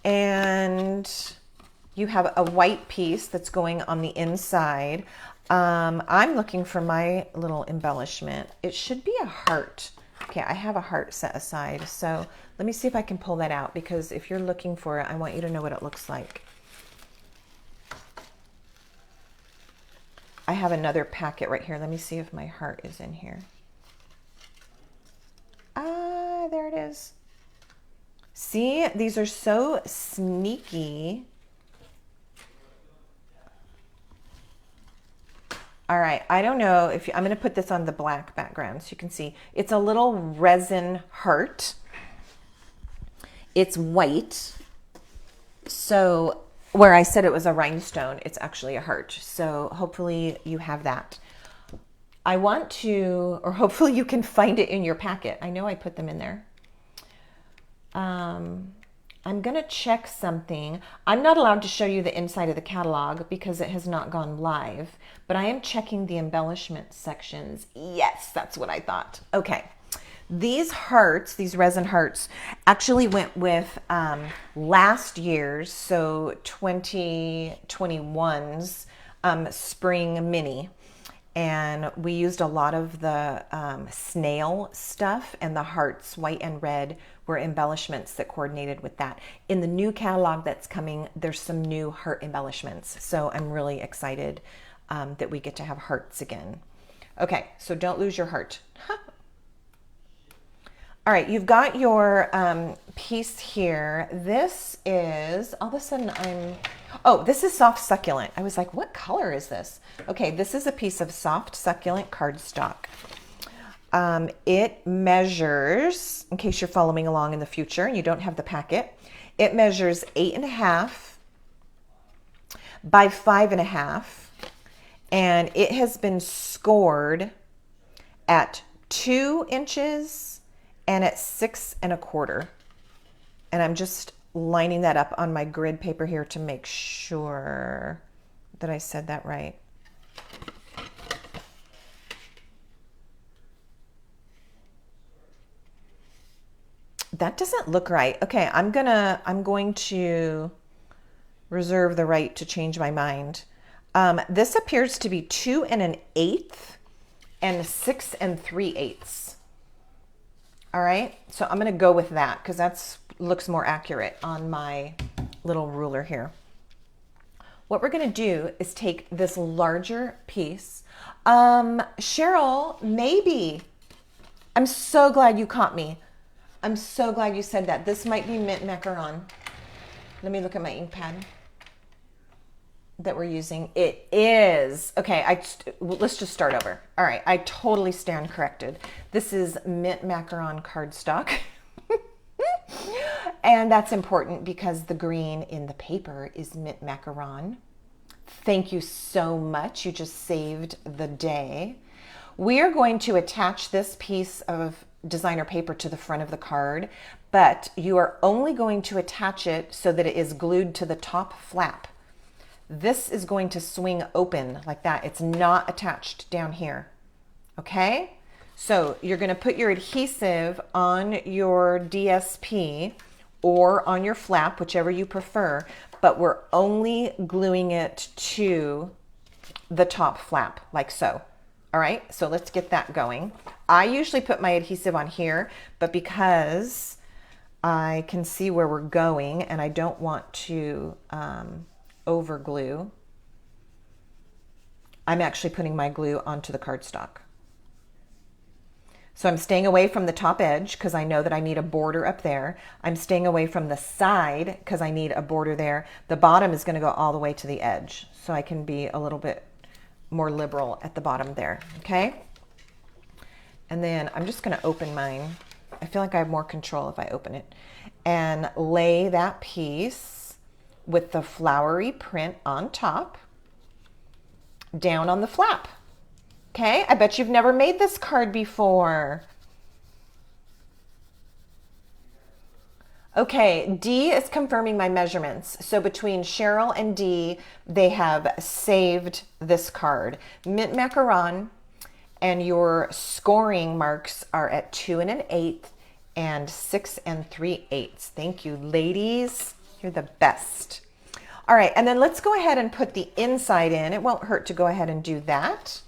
And you have a white piece that's going on the inside. I'm looking for my little embellishment. It should be a heart. Okay, I have a heart set aside. So let me see if I can pull that out, because if you're looking for it, I want you to know what it looks like. I have another packet right here. Let me see if my heart is in here. Ah, there it is. See, these are so sneaky. All right, I don't know if I'm going to put this on the black background so you can see. It's a little resin heart. It's white. So where I said it was a rhinestone, it's actually a heart. So hopefully you have that. I want to, or hopefully you can find it in your packet. I know I put them in there. I'm going to check something. I'm not allowed to show you the inside of the catalog because it has not gone live, but I am checking the embellishment sections. Yes, that's what I thought. Okay. These hearts, these resin hearts, actually went with last year's, so 2021's spring mini. And we used a lot of the snail stuff, and the hearts, white and red, were embellishments that coordinated with that. In the new catalog that's coming, there's some new heart embellishments. So I'm really excited that we get to have hearts again. Okay, so don't lose your heart. All right, you've got your piece here. This is, all of a sudden oh, this is soft succulent. I was like, what color is this? Okay, this is a piece of soft succulent cardstock. It measures, in case you're following along in the future and you don't have the packet, it measures 8.5 by 5.5, and it has been scored at 2 inches and at 6.25. And I'm just lining that up on my grid paper here to make sure that I said that right. That doesn't look right. Okay, I'm going to reserve the right to change my mind. This appears to be 2 1/8 and 6 3/8. All right, so I'm going to go with that because that looks more accurate on my little ruler here. What we're going to do is take this larger piece. Cheryl, maybe. I'm so glad you caught me. I'm so glad you said that. This might be mint macaron. Let me look at my ink pad that we're using. It is. Okay, let's just start over. All right, I totally stand corrected. This is mint macaron cardstock. And that's important because the green in the paper is mint macaron. Thank you so much. You just saved the day. We are going to attach this piece of designer paper to the front of the card, but you are only going to attach it so that it is glued to the top flap. This is going to swing open like that. It's not attached down here. Okay? So you're going to put your adhesive on your DSP or on your flap, whichever you prefer, but we're only gluing it to the top flap like so. All right, so let's get that going. I usually put my adhesive on here, but because I can see where we're going and I don't want to over glue, I'm actually putting my glue onto the cardstock. So I'm staying away from the top edge because I know that I need a border up there. I'm staying away from the side because I need a border there. The bottom is going to go all the way to the edge, so I can be a little bit more liberal at the bottom there, okay? And then I'm just going to open mine. I feel like I have more control if I open it. And lay that piece with the flowery print on top down on the flap. Okay, I bet you've never made this card before. Okay, D is confirming my measurements. So between Cheryl and D, they have saved this card. Mint macaron, and your scoring marks are at 2 1/8 and 6 3/8. Thank you, ladies. You're the best. All right, and then let's go ahead and put the inside in. It won't hurt to go ahead and do that.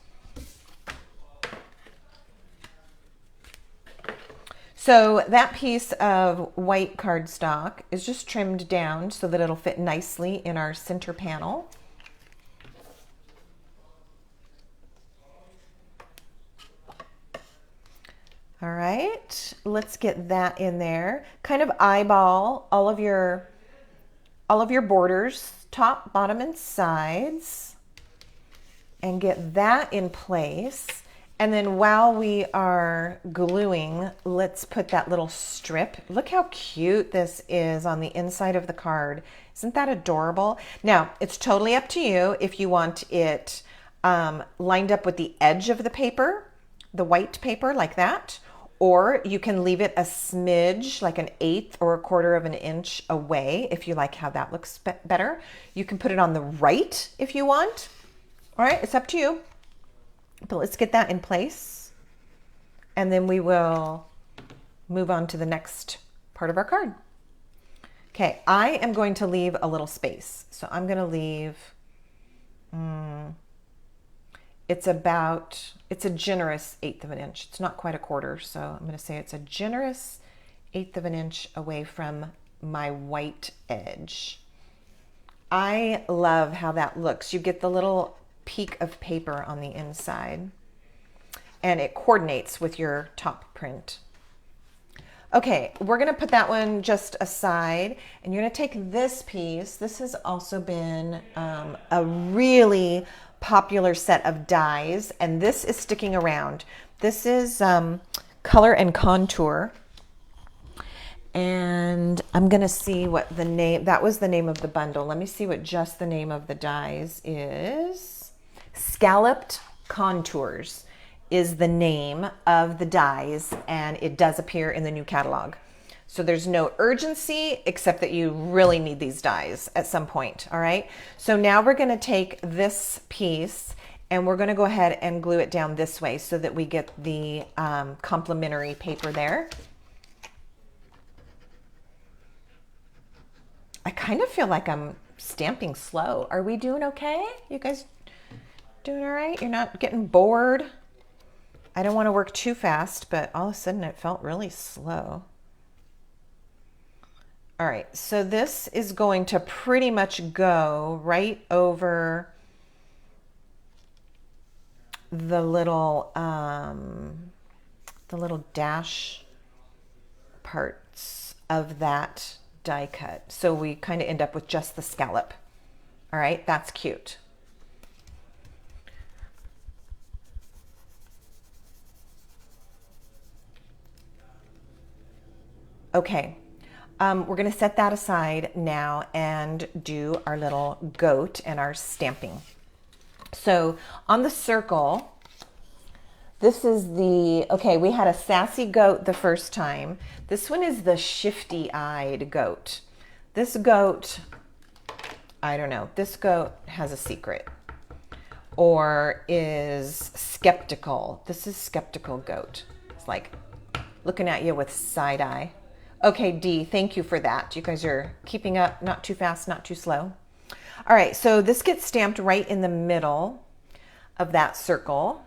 So that piece of white cardstock is just trimmed down so that it'll fit nicely in our center panel. All right, let's get that in there. Kind of eyeball all of your borders, top, bottom, and sides, and get that in place. And then while we are gluing, let's put that little strip. Look how cute this is on the inside of the card. Isn't that adorable? Now, it's totally up to you if you want it lined up with the edge of the paper, the white paper like that, or you can leave it a smidge, like an 1/8 or 1/4 of an inch away if you like how that looks better. You can put it on the right if you want. All right, it's up to you. But let's get that in place, and then we will move on to the next part of our card. Okay, I am going to leave a little space. So I'm going to leave, it's a generous 1/8 of an inch. It's not quite a 1/4, so I'm going to say it's a generous 1/8 of an inch away from my white edge. I love how that looks. You get the little peak of paper on the inside, and it coordinates with your top print. Okay, we're going to put that one just aside, and you're going to take this piece. This has also been a really popular set of dies, and this is sticking around. This is Color and Contour, and I'm going to see what the name, that was the name of the bundle. Let me see what just the name of the dies is. Scalloped Contours is the name of the dies, and it does appear in the new catalog. So there's no urgency except that you really need these dies at some point. All right. So now we're going to take this piece and we're going to go ahead and glue it down this way so that we get the complementary paper there. I kind of feel like I'm stamping slow. Are we doing okay? You guys doing all right? You're not getting bored? I don't want to work too fast, but all of a sudden it felt really slow. All right, so this is going to pretty much go right over the little dash parts of that die cut. So we kind of end up with just the scallop. All right, that's cute. Okay, we're going to set that aside now and do our little goat and our stamping. So on the circle, this is the, okay, we had a sassy goat the first time. This one is the shifty-eyed goat. This goat, I don't know, this goat has a secret or is skeptical. This is skeptical goat. It's like looking at you with side eye. Okay, D, thank you for that. You guys are keeping up, not too fast, not too slow. All right, so this gets stamped right in the middle of that circle.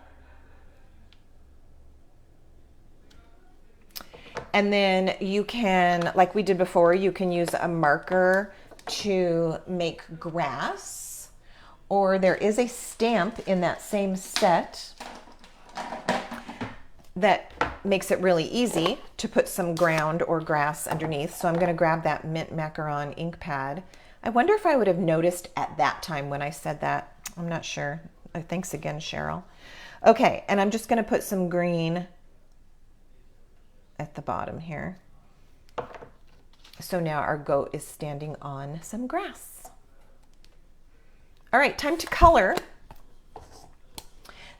And then you can, like we did before, you can use a marker to make grass, or there is a stamp in that same set that makes it really easy to put some ground or grass underneath. So I'm going to grab that mint macaron ink pad. I wonder if I would have noticed at that time when I said that. I'm not sure. Thanks again, Cheryl. Okay, and I'm just going to put some green at the bottom here. So now our goat is standing on some grass. All right, time to color.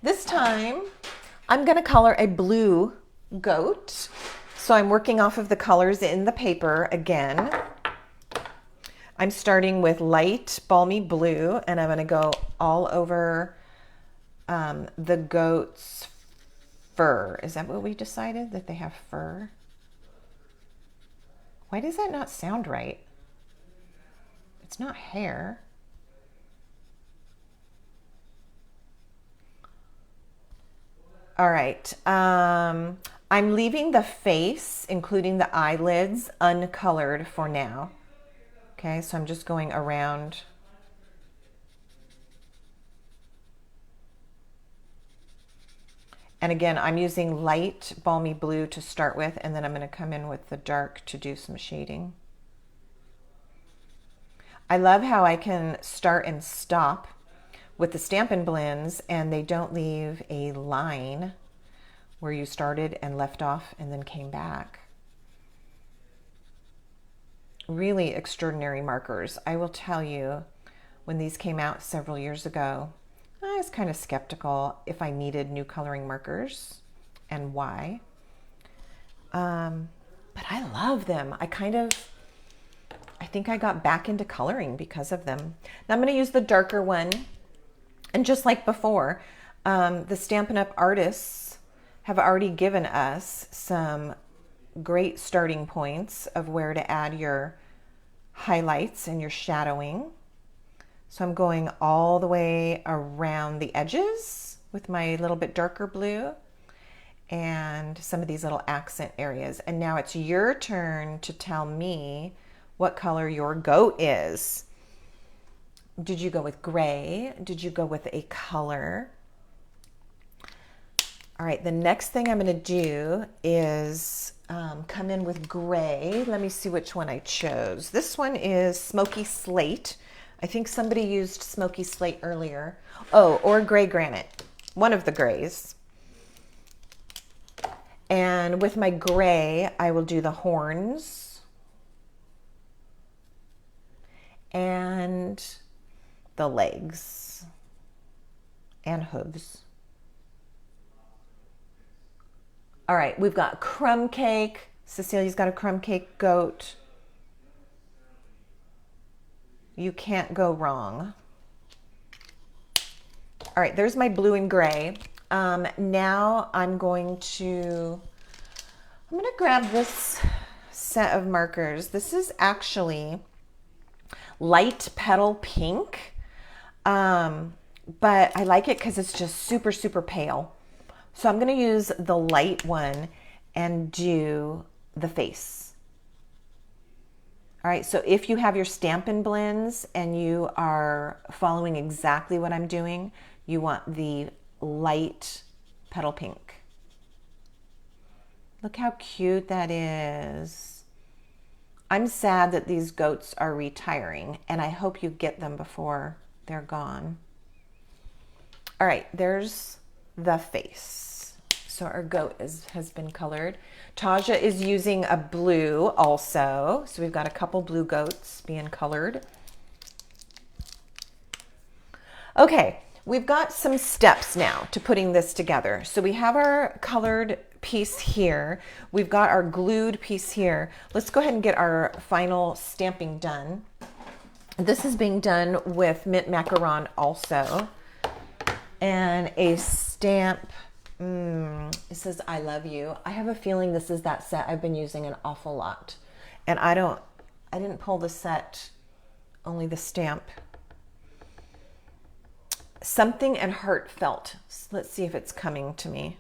This time I'm going to color a blue goat. So I'm working off of the colors in the paper again. I'm starting with light balmy blue, and I'm going to go all over the goat's fur. Is that what we decided, that they have fur? Why does that not sound right? It's not hair. All right. I'm leaving the face, including the eyelids, uncolored for now. Okay, so I'm just going around. And again, I'm using light balmy blue to start with, and then I'm going to come in with the dark to do some shading. I love how I can start and stop with the Stampin' Blends, and they don't leave a line where you started and left off and then came back. Really extraordinary markers. I will tell you, when these came out several years ago, I was kind of skeptical if I needed new coloring markers and why. But I love them. I think I got back into coloring because of them. Now I'm going to use the darker one. And just like before, the Stampin' Up! Artists have already given us some great starting points of where to add your highlights and your shadowing. So I'm going all the way around the edges with my little bit darker blue and some of these little accent areas. And now it's your turn to tell me what color your goat is. Did you go with gray? Did you go with a color? All right, the next thing I'm going to do is come in with gray. Let me see which one I chose. This one is Smoky Slate. I think somebody used Smoky Slate earlier. Oh, or Gray Granite, one of the grays. And with my gray, I will do the horns and the legs and hooves. All right, we've got crumb cake. Cecilia's got a crumb cake goat. You can't go wrong. All right, there's my blue and gray. Now I'm going to grab this set of markers. This is actually light petal pink. But I like it because it's just super, super pale. So I'm going to use the light one and do the face. All right, so if you have your Stampin' Blends and you are following exactly what I'm doing, you want the light petal pink. Look how cute that is. I'm sad that these goats are retiring, and I hope you get them before they're gone. All right, there's the face. So our goat has been colored. Taja is using a blue also. So we've got a couple blue goats being colored. Okay, we've got some steps now to putting this together. So we have our colored piece here. We've got our glued piece here. Let's go ahead and get our final stamping done. This is being done with mint macaron also. And a stamp, it says, I love you. I have a feeling this is that set I've been using an awful lot. And I didn't pull the set, only the stamp. Something and heartfelt. Let's see if it's coming to me.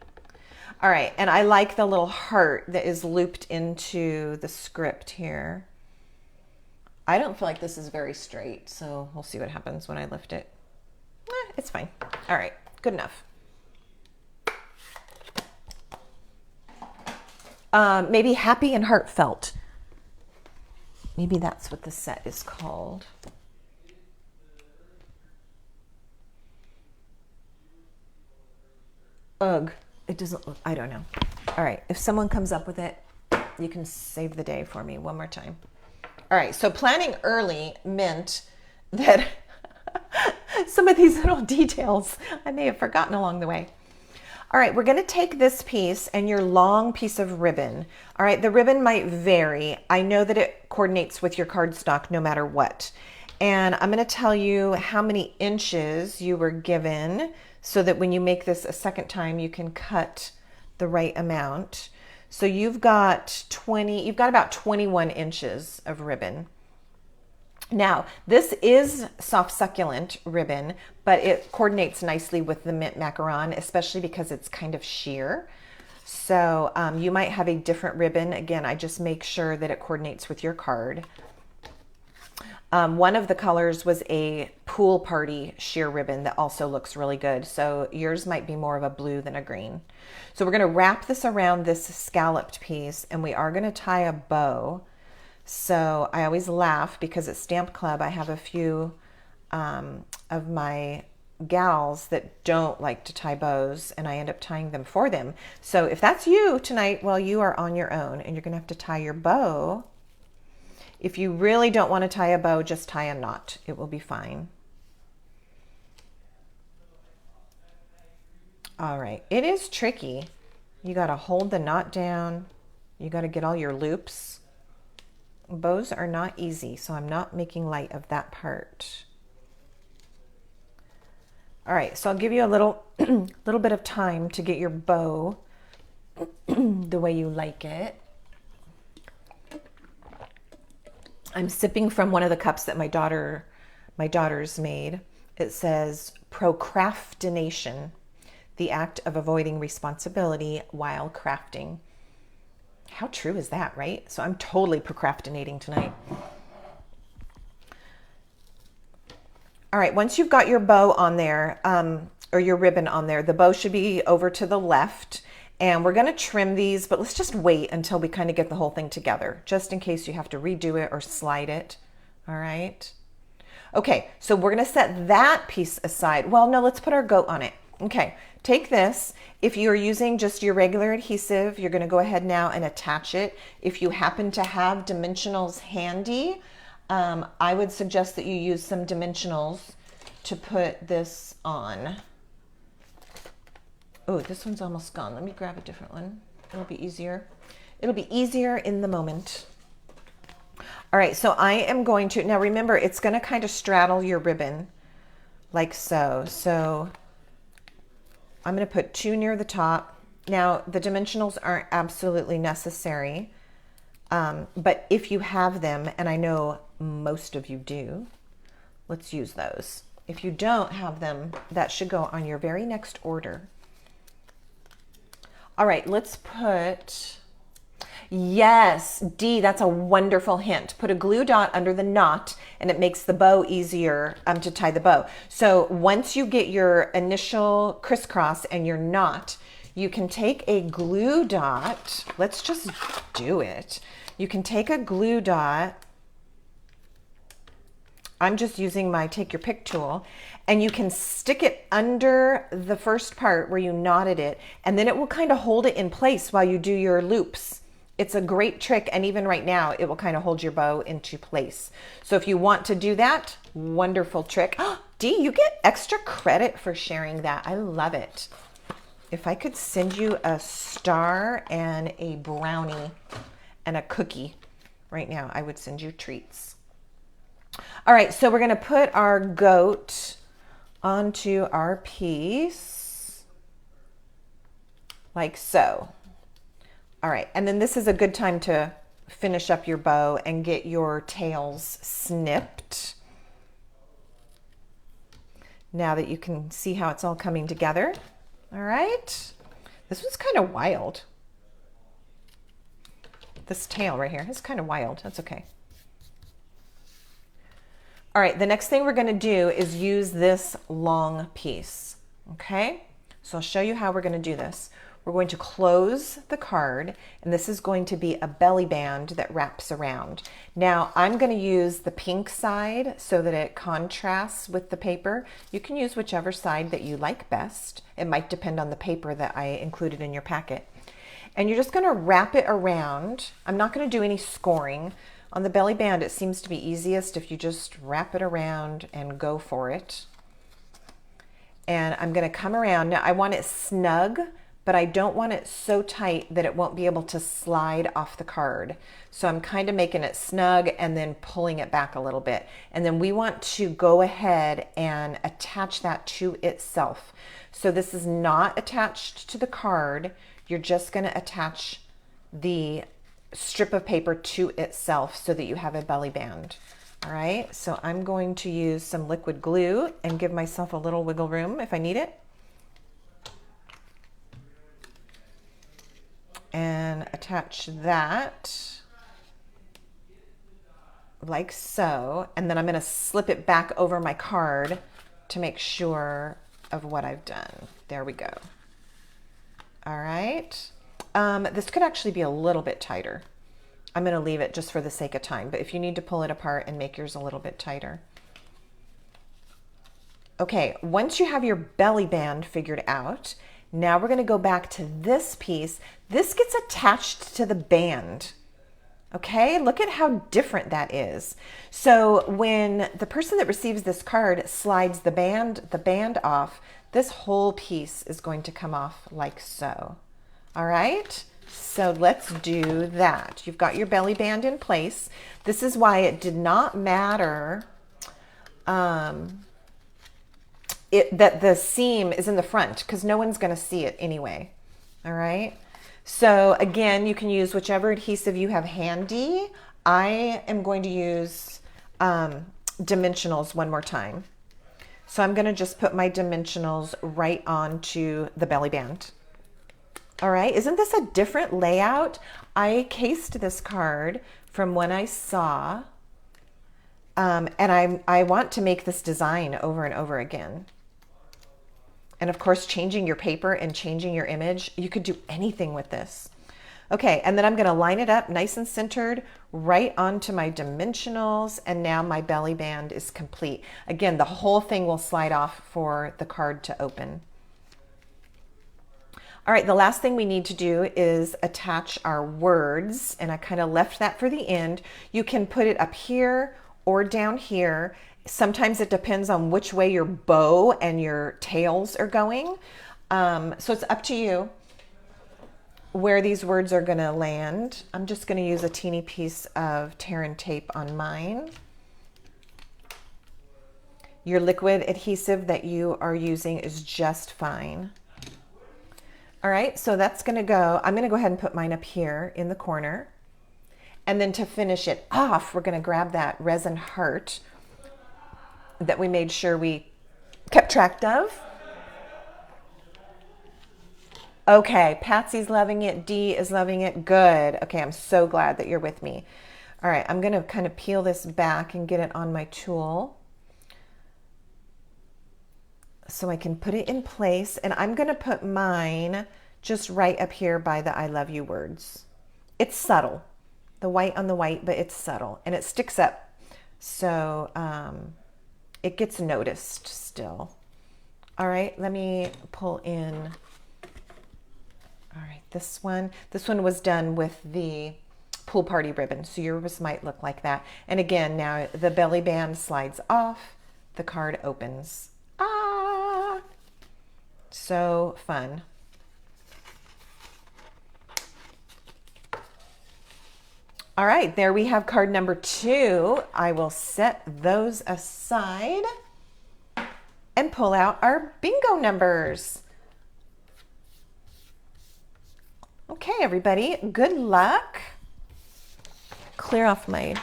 All right, and I like the little heart that is looped into the script here. I don't feel like this is very straight, so we'll see what happens when I lift it. It's fine. All right, good enough. Maybe happy and heartfelt. Maybe that's what the set is called. Ugh, it doesn't look, I don't know. All right, if someone comes up with it, you can save the day for me one more time. All right, so planning early meant that some of these little details I may have forgotten along the way. All right, we're going to take this piece and your long piece of ribbon. All right, the ribbon might vary. I know that it coordinates with your cardstock no matter what. And I'm going to tell you how many inches you were given so that when you make this a second time, you can cut the right amount. So you've got about 21 inches of ribbon. Now, this is soft succulent ribbon, but it coordinates nicely with the mint macaron, especially because it's kind of sheer. So you might have a different ribbon. Again, I just make sure that it coordinates with your card. One of the colors was a pool party sheer ribbon that also looks really good. So yours might be more of a blue than a green. So we're going to wrap this around this scalloped piece, and we are going to tie a bow. So I always laugh because at Stamp Club, I have a few of my gals that don't like to tie bows, and I end up tying them for them. So if that's you tonight, well, you are on your own, and you're going to have to tie your bow. If you really don't want to tie a bow, just tie a knot. It will be fine. All right, it is tricky. You got to hold the knot down. You got to get all your loops. Bows are not easy, so I'm not making light of that part. All right, so I'll give you a little bit of time to get your bow the way you like it. I'm sipping from one of the cups that my daughters made. It says procrastination, the act of avoiding responsibility while crafting. How true is that, right? So I'm totally procrastinating tonight. All right, once you've got your bow on there, or your ribbon on there, the bow should be over to the left. And we're gonna trim these, but let's just wait until we kind of get the whole thing together, just in case you have to redo it or slide it, all right? Okay, so we're gonna set that piece aside. Well, no, let's put our goat on it. Okay, take this. If you're using just your regular adhesive, you're gonna go ahead now and attach it. If you happen to have dimensionals handy, I would suggest that you use some dimensionals to put this on. Oh, this one's almost gone. Let me grab a different one. It'll be easier. It'll be easier in the moment. All right, so I am going to, now remember, it's gonna kind of straddle your ribbon like so. So I'm gonna put 2 near the top. Now, the dimensionals aren't absolutely necessary, but if you have them, and I know most of you do, let's use those. If you don't have them, that should go on your very next order. All right, let's put, yes, D, that's a wonderful hint. Put a glue dot under the knot and it makes the bow easier to tie the bow. So once you get your initial crisscross and your knot, you can take a glue dot. Let's just do it. You can take a glue dot. I'm just using my take your pick tool, and you can stick it under the first part where you knotted it, and then it will kind of hold it in place while you do your loops. It's a great trick, and even right now, it will kind of hold your bow into place. So if you want to do that, wonderful trick. Dee, you get extra credit for sharing that. I love it. If I could send you a star and a brownie and a cookie right now, I would send you treats. All right, so we're gonna put our goat onto our piece like so. All right, and then this is a good time to finish up your bow and get your tails snipped. Now that you can see how it's all coming together. All right, this was kind of wild. This tail right here is kind of wild, that's okay. All right, the next thing we're gonna do is use this long piece, okay? So I'll show you how we're gonna do this. We're going to close the card, and this is going to be a belly band that wraps around. Now, I'm gonna use the pink side so that it contrasts with the paper. You can use whichever side that you like best. It might depend on the paper that I included in your packet. And you're just gonna wrap it around. I'm not gonna do any scoring. On the belly band, it seems to be easiest if you just wrap it around and go for it. And I'm gonna come around. Now I want it snug, but I don't want it so tight that it won't be able to slide off the card. So I'm kind of making it snug and then pulling it back a little bit. And then we want to go ahead and attach that to itself. So this is not attached to the card. You're just gonna attach the strip of paper to itself so that you have a belly band. All right, so I'm going to use some liquid glue and give myself a little wiggle room if I need it. And attach that like so. And then I'm going to slip it back over my card to make sure of what I've done. There we go. All right. This could actually be a little bit tighter. I'm going to leave it just for the sake of time, but if you need to pull it apart and make yours a little bit tighter. Okay, once you have your belly band figured out, now we're going to go back to this piece. This gets attached to the band. Okay, look at how different that is. So when the person that receives this card slides the band off, this whole piece is going to come off like so. All right, so let's do that. You've got your belly band in place. This is why it did not matter that the seam is in the front, because no one's going to see it anyway. All right. So again, you can use whichever adhesive you have handy. I am going to use dimensionals one more time. So I'm going to just put my dimensionals right onto the belly band. All right, isn't this a different layout? I cased this card from when I saw, and I want to make this design over and over again. And of course, changing your paper and changing your image, you could do anything with this. Okay, and then I'm gonna line it up nice and centered right onto my dimensionals, and now my belly band is complete. Again, the whole thing will slide off for the card to open. All right, the last thing we need to do is attach our words, and I kind of left that for the end. You can put it up here or down here. Sometimes it depends on which way your bow and your tails are going. So it's up to you where these words are going to land. I'm just going to use a teeny piece of tear and tape on mine. Your liquid adhesive that you are using is just fine. All right, so that's going to go. I'm going to go ahead and put mine up here in the corner. And then to finish it off, we're going to grab that resin heart that we made sure we kept track of. Okay, Patsy's loving it. Dee is loving it. Good. Okay, I'm so glad that you're with me. All right, I'm going to kind of peel this back and get it on my tool so I can put it in place. And I'm going to put mine just right up here by the I love you words. It's subtle, the white on the white, but it's subtle and it sticks up. So it gets noticed still. All right, let me pull in. All right, this one was done with the pool party ribbon. So yours might look like that. And again, now the belly band slides off, the card opens. Ah, so fun. All right, there we have card number 2. I will set those aside and pull out our bingo numbers. Okay, everybody, good luck. Clear off my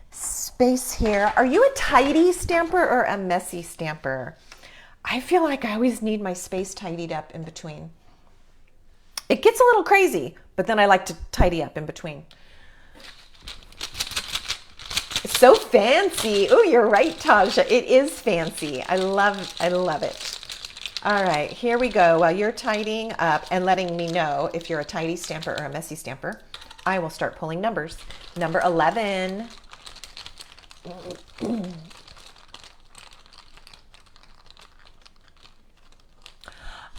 space here. Are you a tidy stamper or a messy stamper? I feel like I always need my space tidied up in between. It gets a little crazy, but then I like to tidy up in between. It's so fancy. Oh, you're right, Tasha. It is fancy. I love it. All right, here we go. While you're tidying up and letting me know if you're a tidy stamper or a messy stamper, I will start pulling numbers. Number 11.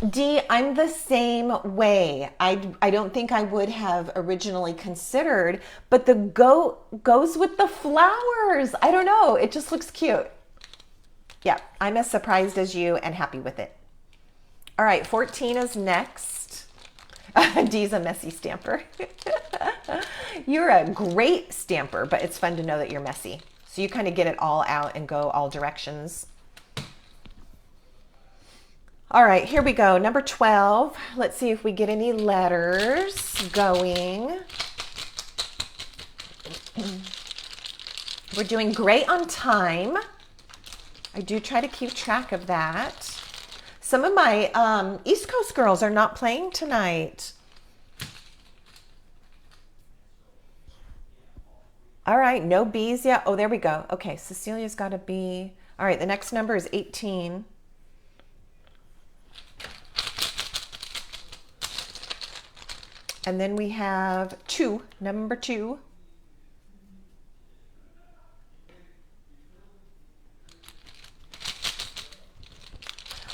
Dee, I'm the same way. I don't think I would have originally considered, but the goat goes with the flowers. I don't know. It just looks cute. Yeah, I'm as surprised as you and happy with it. All right, 14 is next. Dee's a messy stamper. You're a great stamper, but it's fun to know that you're messy. So you kind of get it all out and go all directions. All right, here we go. Number 12. Let's see if we get any letters going. We're doing great on time. I do try to keep track of that. Some of my East Coast girls are not playing tonight. All right, no B's yet. Oh, there we go. Okay, Cecilia's got a B. All right, the next number is 18. And then we have 2, number 2.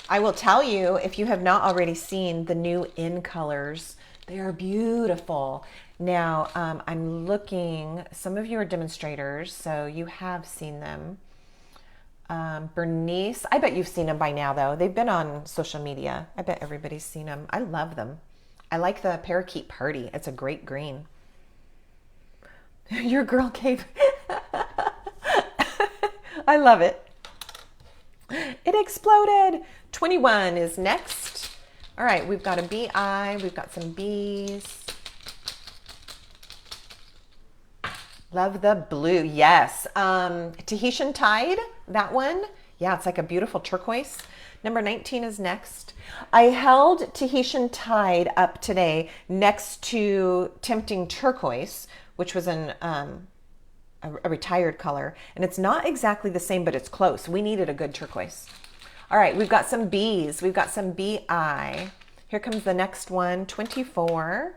I will tell you, if you have not already seen the new in colors, they are beautiful. Now, I'm looking, some of you are demonstrators, so you have seen them. Bernice, I bet you've seen them by now, though. They've been on social media. I bet everybody's seen them. I love them. I like the Parakeet Party. It's a great green. Your girl cave. I love it. It exploded. 21 is next. All right, we've got a BI. We've got some Bs. Love the blue. Yes. Tahitian Tide, that one. Yeah, it's like a beautiful turquoise. Number 19 is next. I held Tahitian Tide up today next to Tempting Turquoise, which was a retired color. And it's not exactly the same, but it's close. We needed a good turquoise. All right, we've got some Bs. We've got some BI. Here comes the next one, 24.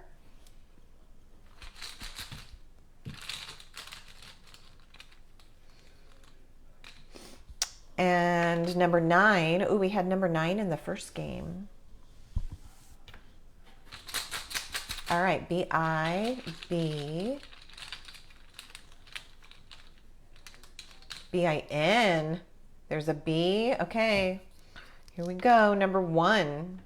And number 9. Oh, we had number 9 in the first game. All right, BI, B. BIN. There's a B. Okay, here we go. Number 1.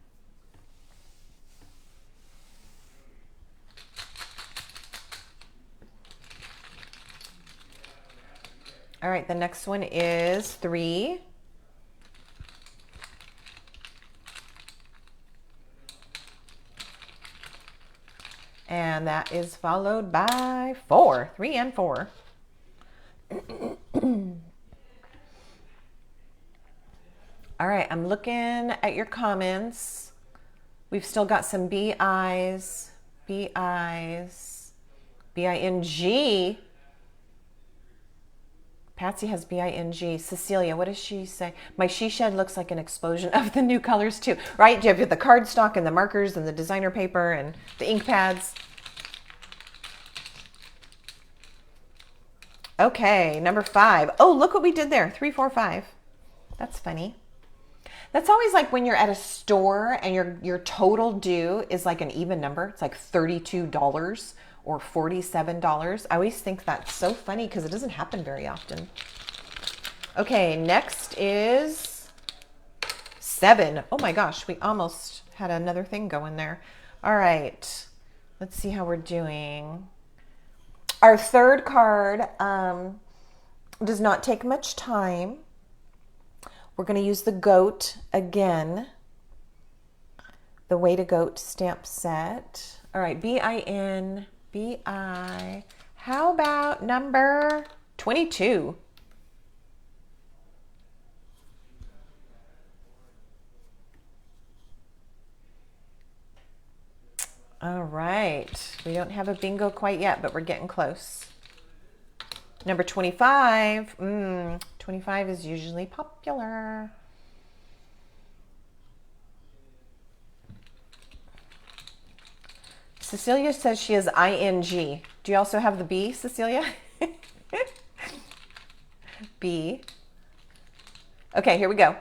All right, the next one is 3. And that is followed by 4. 3 and 4. All right, I'm looking at your comments. We've still got some BIs, BIs, BING. Patsy has BING. Cecilia, what does she say? My she shed looks like an explosion of the new colors too, right? You have the cardstock and the markers and the designer paper and the ink pads. Okay, number 5. Oh, look what we did there. 3, 4, 5. That's funny. That's always like when you're at a store and your total due is like an even number. It's like $32 or $47. I always think that's so funny because it doesn't happen very often. Okay, next is 7. Oh my gosh, we almost had another thing going there. All right, let's see how we're doing. Our third card does not take much time. We're going to use the goat again. The Way to Goat stamp set. All right, BIN, BI. How about number 22? All right, we don't have a bingo quite yet, but we're getting close. Number 25. 25 is usually popular. Cecilia says she has ING. Do you also have the B, Cecilia? B. Okay, here we go.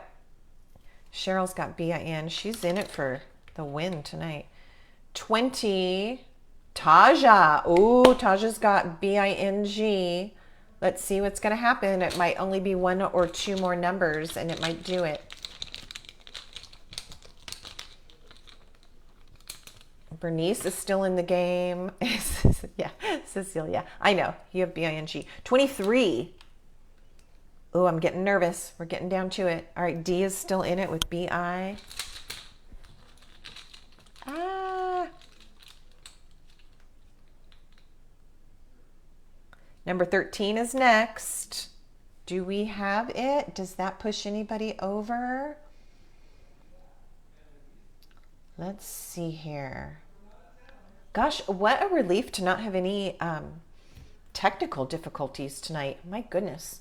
Cheryl's got BIN. She's in it for the win tonight. 20. Taja. Ooh, Taja's got BING. Let's see what's going to happen. It might only be 1 or 2 more numbers, and it might do it. Bernice is still in the game. Yeah, Cecilia. I know. You have BING. 23. Oh, I'm getting nervous. We're getting down to it. All right, D is still in it with BI. Number 13 is next. Do we have it? Does that push anybody over? Let's see here. Gosh, what a relief to not have any technical difficulties tonight. My goodness.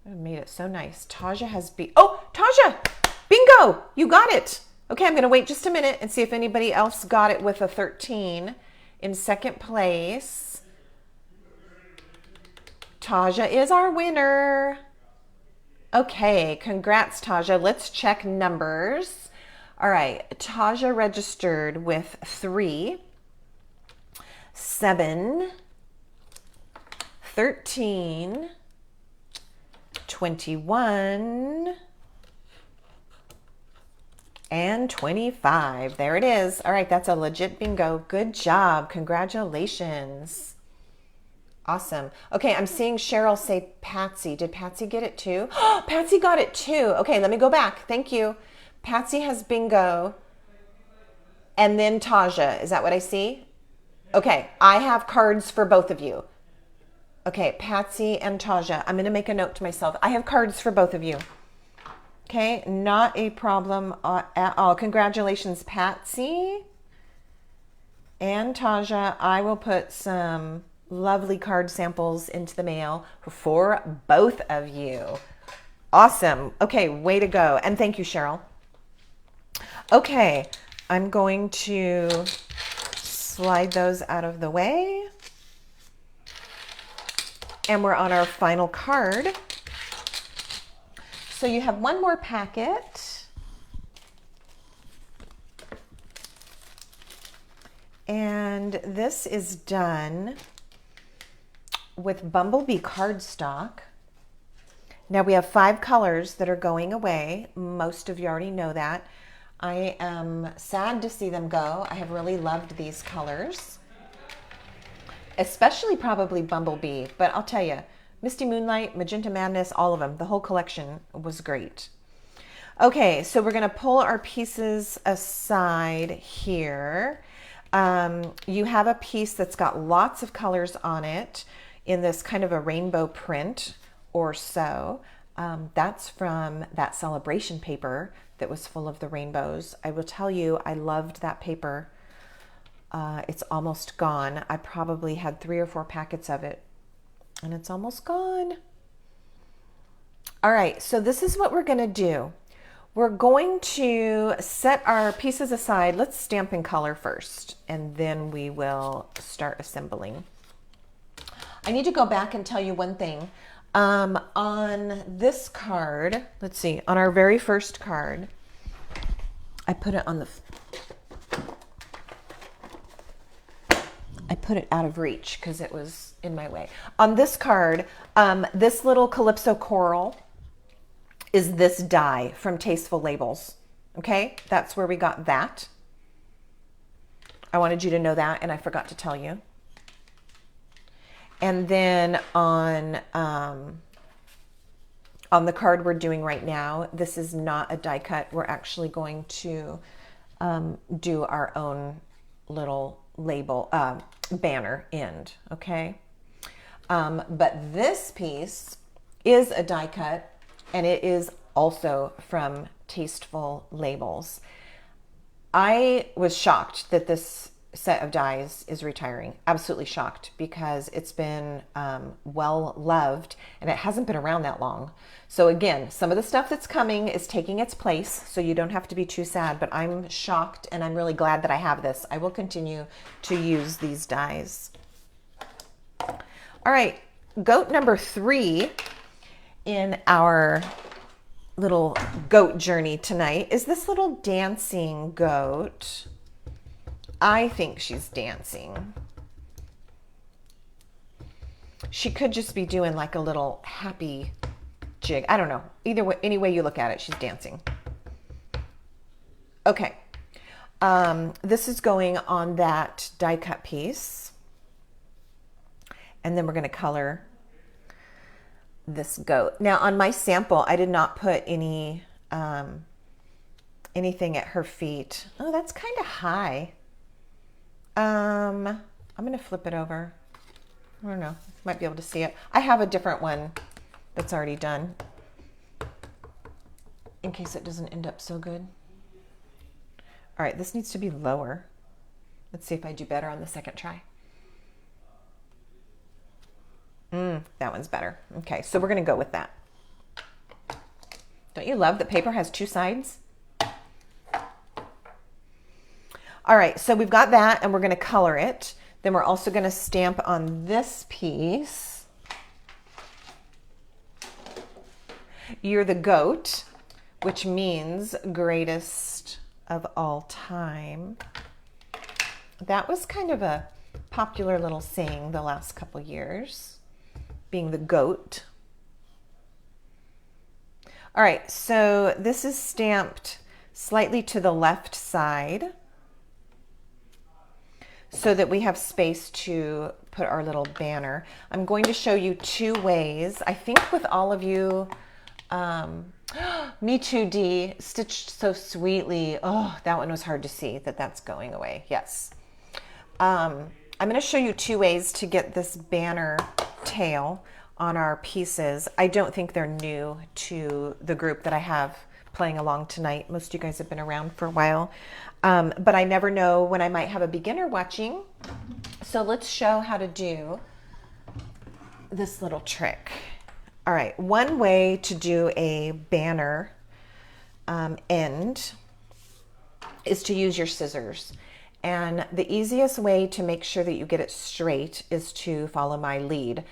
It made it so nice. Taja has oh, Taja! Bingo! You got it. Okay, I'm going to wait just a minute and see if anybody else got it with a 13 in second place. Taja is our winner. Okay, congrats, Taja. Let's check numbers. All right, Taja registered with 3, 7, 13, 21, and 25. There it is. All right, that's a legit bingo. Good job. Congratulations. Awesome. Okay, I'm seeing Cheryl say Patsy. Did Patsy get it too? Oh, Patsy got it too. Okay, let me go back. Thank you. Patsy has bingo. And then Taja. Is that what I see? Okay, I have cards for both of you. Okay, Patsy and Taja. I'm going to make a note to myself. I have cards for both of you. Okay, not a problem at all. Congratulations, Patsy and Taja. I will put some lovely card samples into the mail for both of you. Awesome. Okay, way to go. And thank you, Cheryl. Okay, I'm going to slide those out of the way. And we're on our final card. So you have one more packet. And this is done with Bumblebee cardstock. Now we have 5 colors that are going away. Most of you already know that. I am sad to see them go. I have really loved these colors, especially probably Bumblebee, but I'll tell you, Misty Moonlight, Magenta Madness, all of them, the whole collection was great. Okay, so we're gonna pull our pieces aside here. You have a piece that's got lots of colors on it in this kind of a rainbow print or so. That's from that celebration paper that was full of the rainbows. I will tell you, I loved that paper. It's almost gone. I probably had 3 or 4 packets of it, and it's almost gone. All right, so this is what we're gonna do. We're going to set our pieces aside. Let's stamp in color first, and then we will start assembling. I need to go back and tell you one thing. On this card, let's see, on our very first card, I put it on the, I put it out of reach because it was in my way. On this card, this little Calypso Coral is this die from Tasteful Labels. Okay, that's where we got that. I wanted you to know that, and I forgot to tell you. And then on the card we're doing right now, this is not a die cut. We're actually going to do our own little label, banner end, okay? But this piece is a die cut, and it is also from Tasteful Labels. I was shocked that this set of dies is retiring. Absolutely shocked, because it's been well loved and it hasn't been around that long. So again, some of the stuff that's coming is taking its place, so you don't have to be too sad, but I'm shocked and I'm really glad that I have this. I will continue to use these dies. All right, goat number 3 in our little goat journey tonight is this little dancing goat. I think she's dancing. She could just be doing like a little happy jig. I don't know. Either way, any way you look at it, she's dancing. Okay. This is going on that die cut piece. And then we're going to color this goat. Now on my sample, I did not put any anything at her feet. Oh, that's kind of high. I'm going to flip it over. I don't know, might be able to see it. I have a different one that's already done in case it doesn't end up so good. All right, this needs to be lower. Let's see if I do better on the second try. That one's better. Okay, so we're gonna go with that. Don't you love that paper has two sides? All right, so we've got that and we're gonna color it. Then we're also gonna stamp on this piece. You're the goat, which means greatest of all time. That was kind of a popular little saying the last couple years, being the goat. All right, so this is stamped slightly to the left side so that we have space to put our little banner. I'm going to show you two ways. I think with all of you, me too, Dee, stitched so sweetly. Oh, that one was hard to see that that's going away. Yes. I'm going to show you two ways to get this banner tail on our pieces. I don't think they're new to the group that I have playing along tonight. Most of you guys have been around for a while, but I never know when I might have a beginner watching. So let's show how to do this little trick. All right, one way to do a banner end is to use your scissors. And the easiest way to make sure that you get it straight is to follow my lead.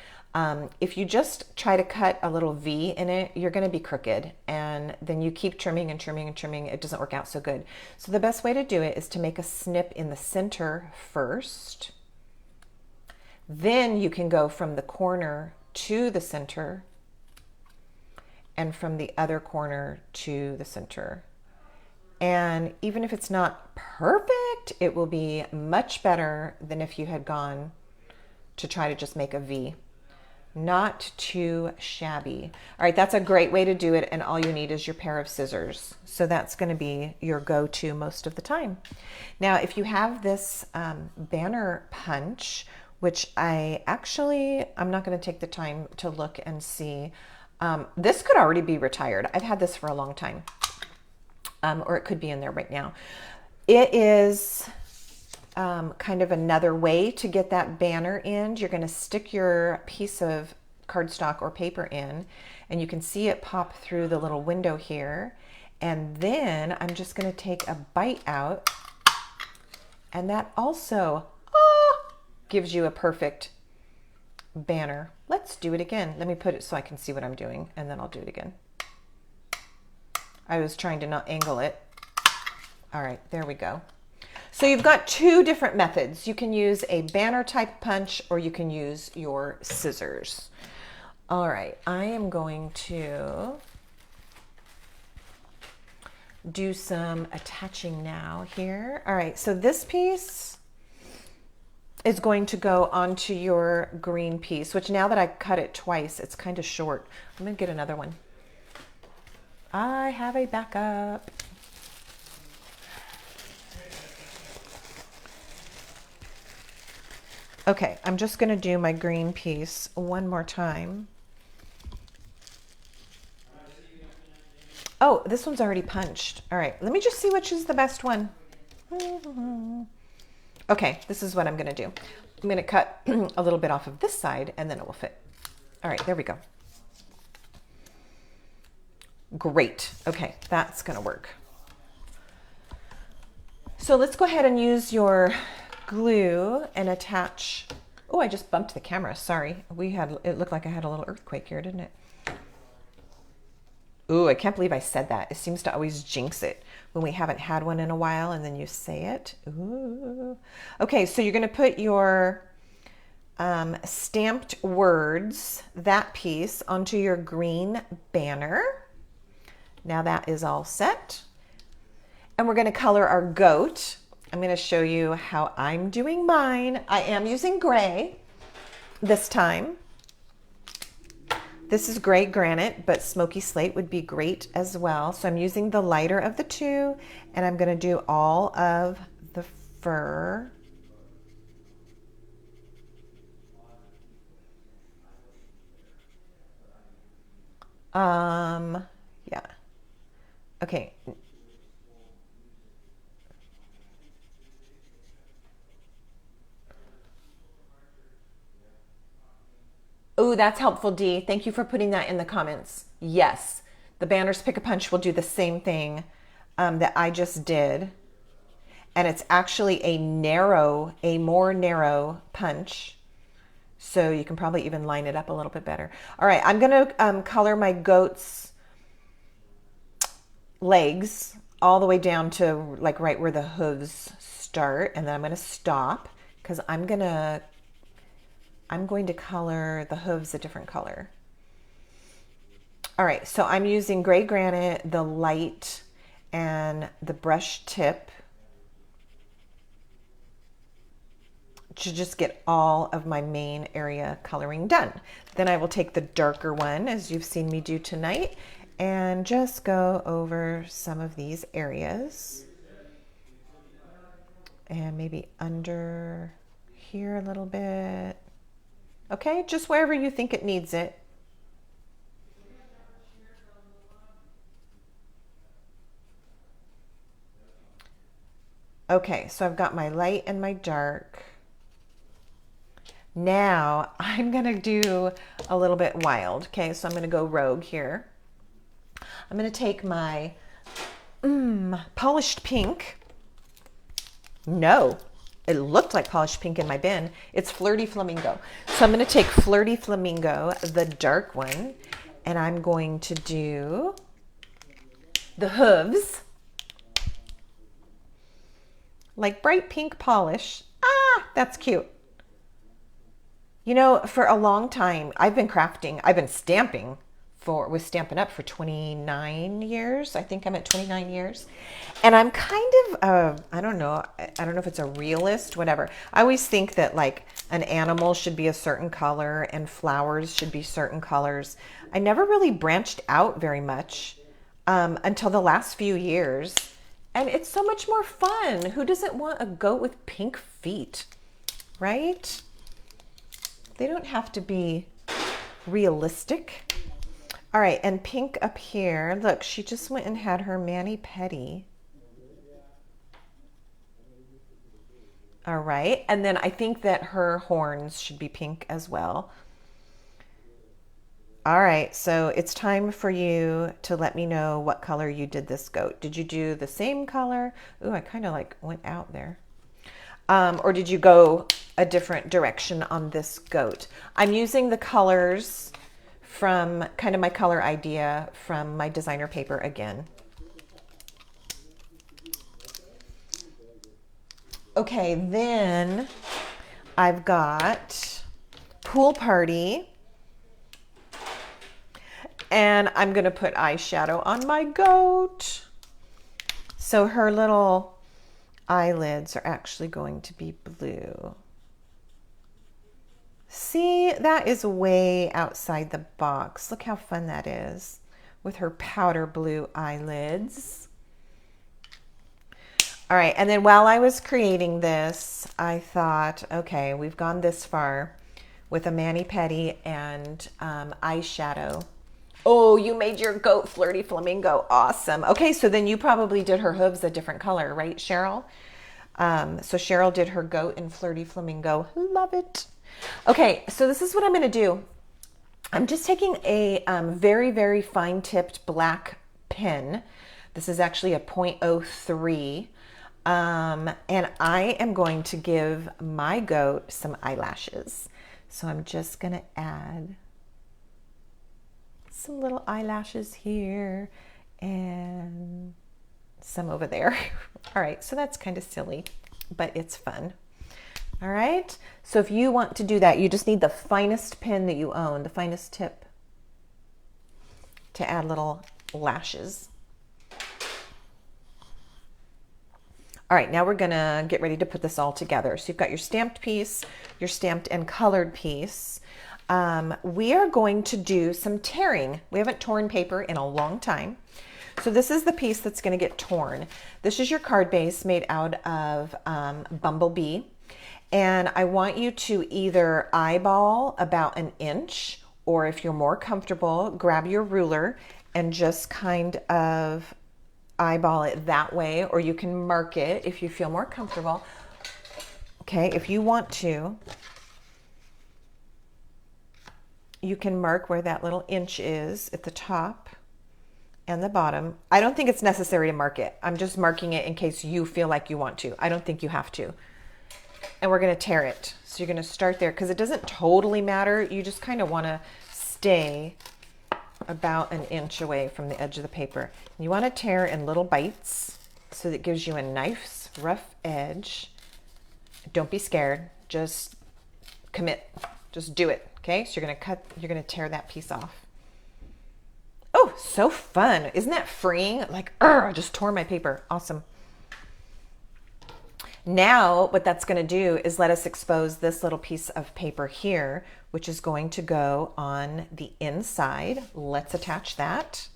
If you just try to cut a little V in it, you're going to be crooked, and then you keep trimming and trimming and trimming. It doesn't work out so good. So the best way to do it is to make a snip in the center first. Then you can go from the corner to the center and from the other corner to the center. And even if it's not perfect, it will be much better than if you had gone to try to just make a V. Not too shabby. All right, that's a great way to do it, and all you need is your pair of scissors. So that's going to be your go-to most of the time. Now, if you have this banner punch, which I'm not going to take the time to look and see. This could already be retired. I've had this for a long time, or it could be in there right now. It is kind of another way to get that banner end. You're going to stick your piece of cardstock or paper in, and you can see it pop through the little window here. And then I'm just going to take a bite out, and that also gives you a perfect banner. Let's do it again. Let me put it so I can see what I'm doing, and then I'll do it again. I was trying to not angle it. All right, there we go. So you've got two different methods. You can use a banner type punch, or you can use your scissors. All right, I am going to do some attaching now here. All right, so this piece is going to go onto your green piece, which now that I cut it twice, it's kind of short. I'm gonna get another one. I have a backup. Okay, I'm just gonna do my green piece one more time. Oh, this one's already punched. All right, let me just see which is the best one. Okay, this is what I'm gonna do. I'm gonna cut a little bit off of this side, and then it will fit. All right, there we go. Great, okay, that's gonna work. So let's go ahead and use your glue and attach. Oh, I just bumped the camera, sorry. It looked like I had a little earthquake here, didn't it? Ooh, I can't believe I said that. It seems to always jinx it when we haven't had one in a while and then you say it. Ooh. Okay, so you're gonna put your stamped words, that piece, onto your green banner. Now that is all set. And we're gonna color our goat. I'm gonna show you how I'm doing mine. I am using gray this time. This is gray granite, but smoky slate would be great as well. So I'm using the lighter of the two, and I'm gonna do all of the fur. Yeah. Okay. Oh, that's helpful, Dee. Thank you for putting that in the comments. Yes, the Banners Pick a Punch will do the same thing that I just did. And it's actually a more narrow punch. So you can probably even line it up a little bit better. All right, I'm gonna color my goat's legs all the way down to like right where the hooves start. And then I'm gonna stop because I'm going to color the hooves a different color. All right, so I'm using gray granite, the light, and the brush tip to just get all of my main area coloring done. Then I will take the darker one, as you've seen me do tonight, and just go over some of these areas. And maybe under here a little bit. Okay, just wherever you think it needs it. Okay, so I've got my light and my dark. Now I'm gonna do a little bit wild. Okay, so I'm gonna go rogue here. I'm gonna take my polished pink. No, it looked like polished pink in my bin. It's Flirty Flamingo. So I'm gonna take Flirty Flamingo, the dark one, and I'm going to do the hooves. Like bright pink polish. Ah, that's cute. You know, for a long time, I've been stamping with Stampin' Up for 29 years. I think I'm at 29 years. And I'm kind of, I don't know if it's a realist, whatever. I always think that like an animal should be a certain color and flowers should be certain colors. I never really branched out very much until the last few years. And it's so much more fun. Who doesn't want a goat with pink feet, right? They don't have to be realistic. All right, and pink up here. Look, she just went and had her mani-pedi. All right, and then I think that her horns should be pink as well. All right, so it's time for you to let me know what color you did this goat. Did you do the same color? Ooh, I kind of like went out there. Or did you go a different direction on this goat? I'm using the colors from kind of my color idea from my designer paper again. Okay, then I've got Pool Party. And I'm going to put eyeshadow on my goat. So her little eyelids are actually going to be blue. See, that is way outside the box. Look how fun that is with her powder blue eyelids. All right, and then while I was creating this, I thought, okay, we've gone this far with a mani-pedi and eyeshadow. Oh, you made your goat Flirty Flamingo. Awesome. Okay, so then you probably did her hooves a different color, right, Cheryl? So Cheryl did her goat in Flirty Flamingo. Love it. Okay, so this is what I'm going to do. I'm just taking a very, very fine-tipped black pen. This is actually a 0.03. And I am going to give my goat some eyelashes. So I'm just going to add some little eyelashes here and some over there. All right, so that's kind of silly, but it's fun. All right, so if you want to do that, you just need the finest pin that you own, the finest tip, to add little lashes. All right, now we're gonna get ready to put this all together. So you've got your stamped piece, your stamped and colored piece. We are going to do some tearing. We haven't torn paper in a long time. So this is the piece that's going to get torn. This is your card base made out of Bumblebee. And I want you to either eyeball about 1 inch or if you're more comfortable, grab your ruler and just kind of eyeball it that way, or you can mark it if you feel more comfortable. Okay, if you want to, you can mark where that little inch is at the top and the bottom. I don't think it's necessary to mark it. I'm just marking it in case you feel like you want to. I don't think you have to. And we're going to tear it. So you're going to start there because it doesn't totally matter. You just kind of want to stay about an inch away from the edge of the paper. You want to tear in little bites so that it gives you a nice rough edge. Don't be scared. Just commit. Just do it. Okay? So you're going to tear that piece off. Oh, so fun. Isn't that freeing? Like, I just tore my paper. Awesome. Now, what that's going to do is let us expose this little piece of paper here, which is going to go on the inside. Let's attach that.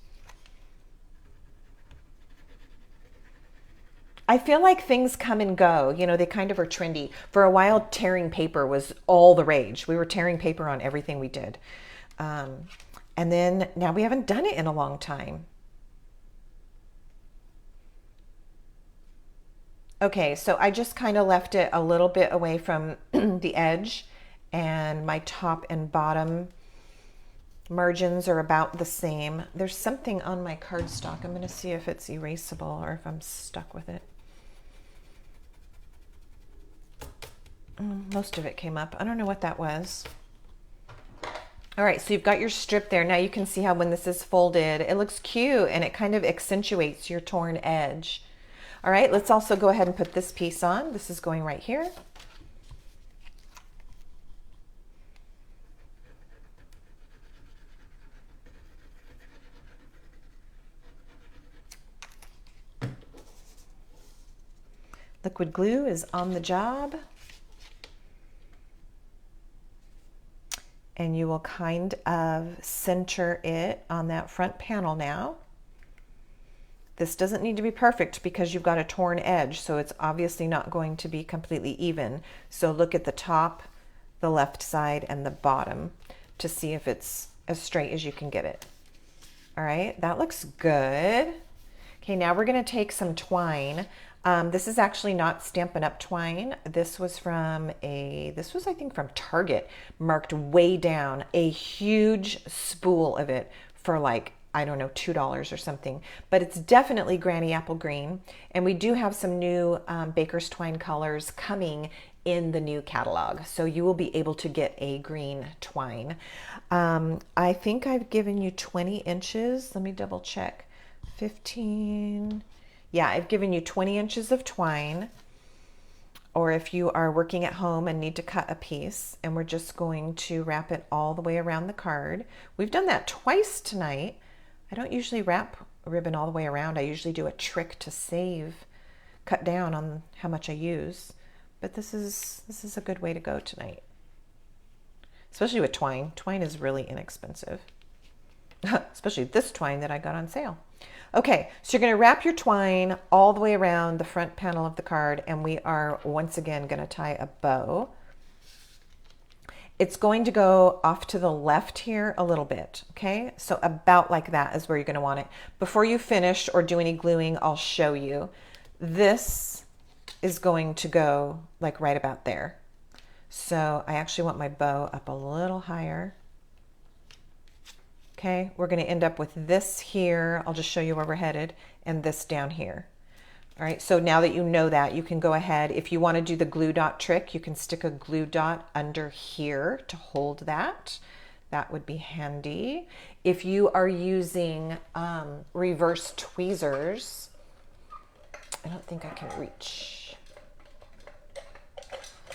I feel like things come and go. You know, they kind of are trendy. For a while, tearing paper was all the rage. We were tearing paper on everything we did. And then now we haven't done it in a long time. Okay, so I just kind of left it a little bit away from the edge, and my top and bottom margins are about the same. There's something on my cardstock. I'm going to see if it's erasable or if I'm stuck with it. Most of it came up. I don't know what that was. All right, so you've got your strip there. Now you can see how when this is folded, it looks cute and it kind of accentuates your torn edge. All right, let's also go ahead and put this piece on. This is going right here. Liquid glue is on the job. And you will kind of center it on that front panel now. This doesn't need to be perfect because you've got a torn edge, so it's obviously not going to be completely even. So look at the top, the left side, and the bottom to see if it's as straight as you can get it. All right, that looks good. Okay, now we're gonna take some twine. This is actually not Stampin' Up twine. This was I think from Target, marked way down, a huge spool of it for like, I don't know, $2 or something, but it's definitely Granny Apple Green. And we do have some new Baker's Twine colors coming in the new catalog. So you will be able to get a green twine. I think I've given you 20 inches. Let me double check. 15. Yeah, I've given you 20 inches of twine, or if you are working at home and need to cut a piece, and we're just going to wrap it all the way around the card. We've done that twice tonight. I don't usually wrap a ribbon all the way around. I usually do a trick to cut down on how much I use, but this is a good way to go tonight, especially with twine. Twine is really inexpensive, especially this twine that I got on sale. Okay, so you're going to wrap your twine all the way around the front panel of the card, and we are once again going to tie a bow. It's going to go off to the left here a little bit, okay? So about like that is where you're going to want it. Before you finish or do any gluing, I'll show you. This is going to go like right about there. So I actually want my bow up a little higher. Okay, we're going to end up with this here. I'll just show you where we're headed, and this down here. All right, so now that you know that, you can go ahead. If you want to do the glue dot trick, you can stick a glue dot under here to hold that. That would be handy. If you are using reverse tweezers, I don't think I can reach.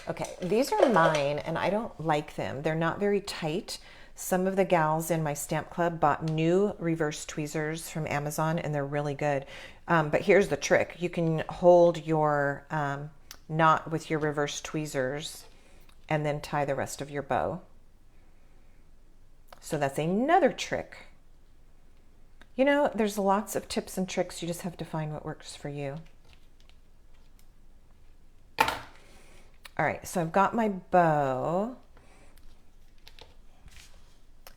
Okay, these are mine, and I don't like them. They're not very tight. Some of the gals in my stamp club bought new reverse tweezers from Amazon, and they're really good. But here's the trick. You can hold your knot with your reverse tweezers and then tie the rest of your bow. So that's another trick. You know, there's lots of tips and tricks. You just have to find what works for you. All right, so I've got my bow.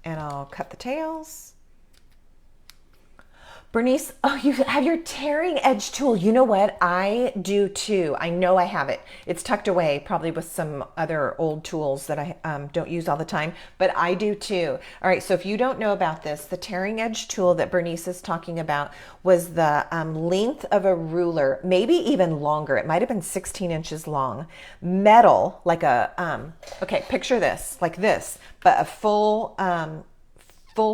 and I'll cut the tails. Bernice, oh, you have your tearing edge tool. You know what? I do too. I know I have it. It's tucked away, probably with some other old tools that I don't use all the time, but I do too. All right, so if you don't know about this, the tearing edge tool that Bernice is talking about was the length of a ruler, maybe even longer. It might have been 16 inches long. Metal, like a, okay, picture this, like this, but a full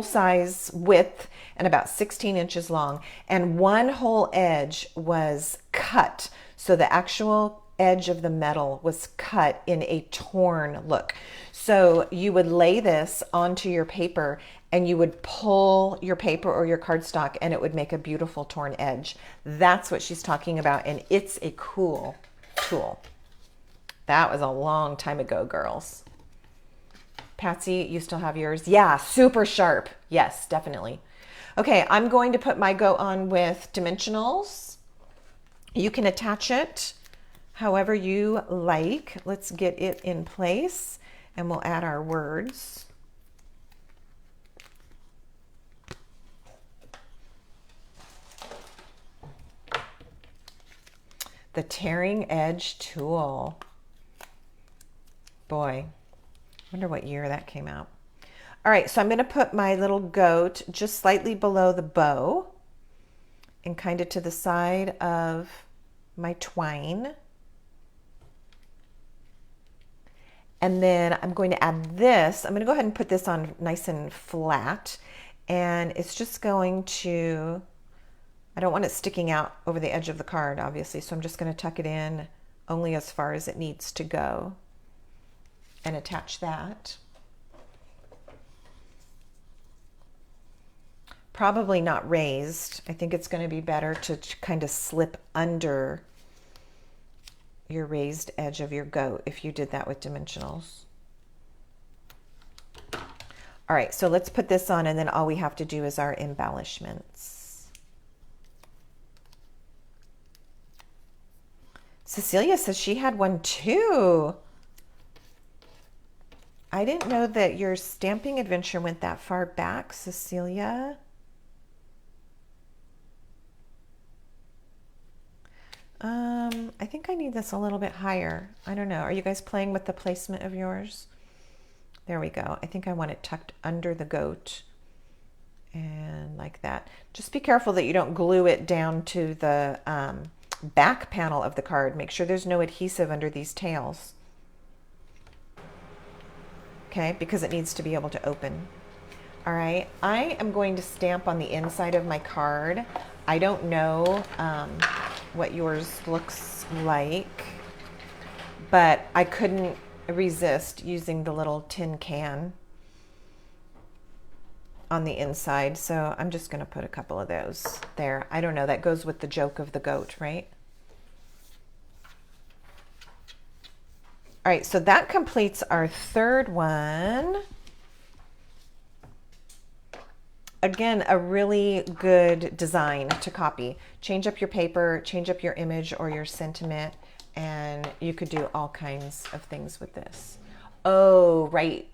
size width and about 16 inches long, and one whole edge was cut. So the actual edge of the metal was cut in a torn look. So you would lay this onto your paper and you would pull your paper or your cardstock and it would make a beautiful torn edge. That's what she's talking about, and it's a cool tool. That was a long time ago, girls. Patsy, you still have yours? Yeah, super sharp. Yes, definitely. Okay, I'm going to put my go on with dimensionals. You can attach it however you like. Let's get it in place and we'll add our words. The tearing edge tool. Boy, wonder what year that came out. All right, so I'm going to put my little goat just slightly below the bow and kind of to the side of my twine. And then I'm going to add this. I'm going to go ahead and put this on nice and flat. And it's just going to, I don't want it sticking out over the edge of the card, obviously. So I'm just going to tuck it in only as far as it needs to go and attach that. Probably not raised. I think it's going to be better to kind of slip under your raised edge of your goat if you did that with dimensionals. All right, so let's put this on, and then all we have to do is our embellishments. Cecilia says she had one too. I didn't know that your stamping adventure went that far back, Cecilia. I think I need this a little bit higher. I don't know. Are you guys playing with the placement of yours? There we go. I think I want it tucked under the goat and like that. Just be careful that you don't glue it down to the back panel of the card. Make sure there's no adhesive under these tails. Okay, because it needs to be able to open. All right, I am going to stamp on the inside of my card. I don't know what yours looks like, but I couldn't resist using the little tin can on the inside. So I'm just gonna put a couple of those there. I don't know, that goes with the joke of the goat, right? All right, so that completes our third one. Again, a really good design to copy. Change up your paper, change up your image or your sentiment, and you could do all kinds of things with this. Oh, right,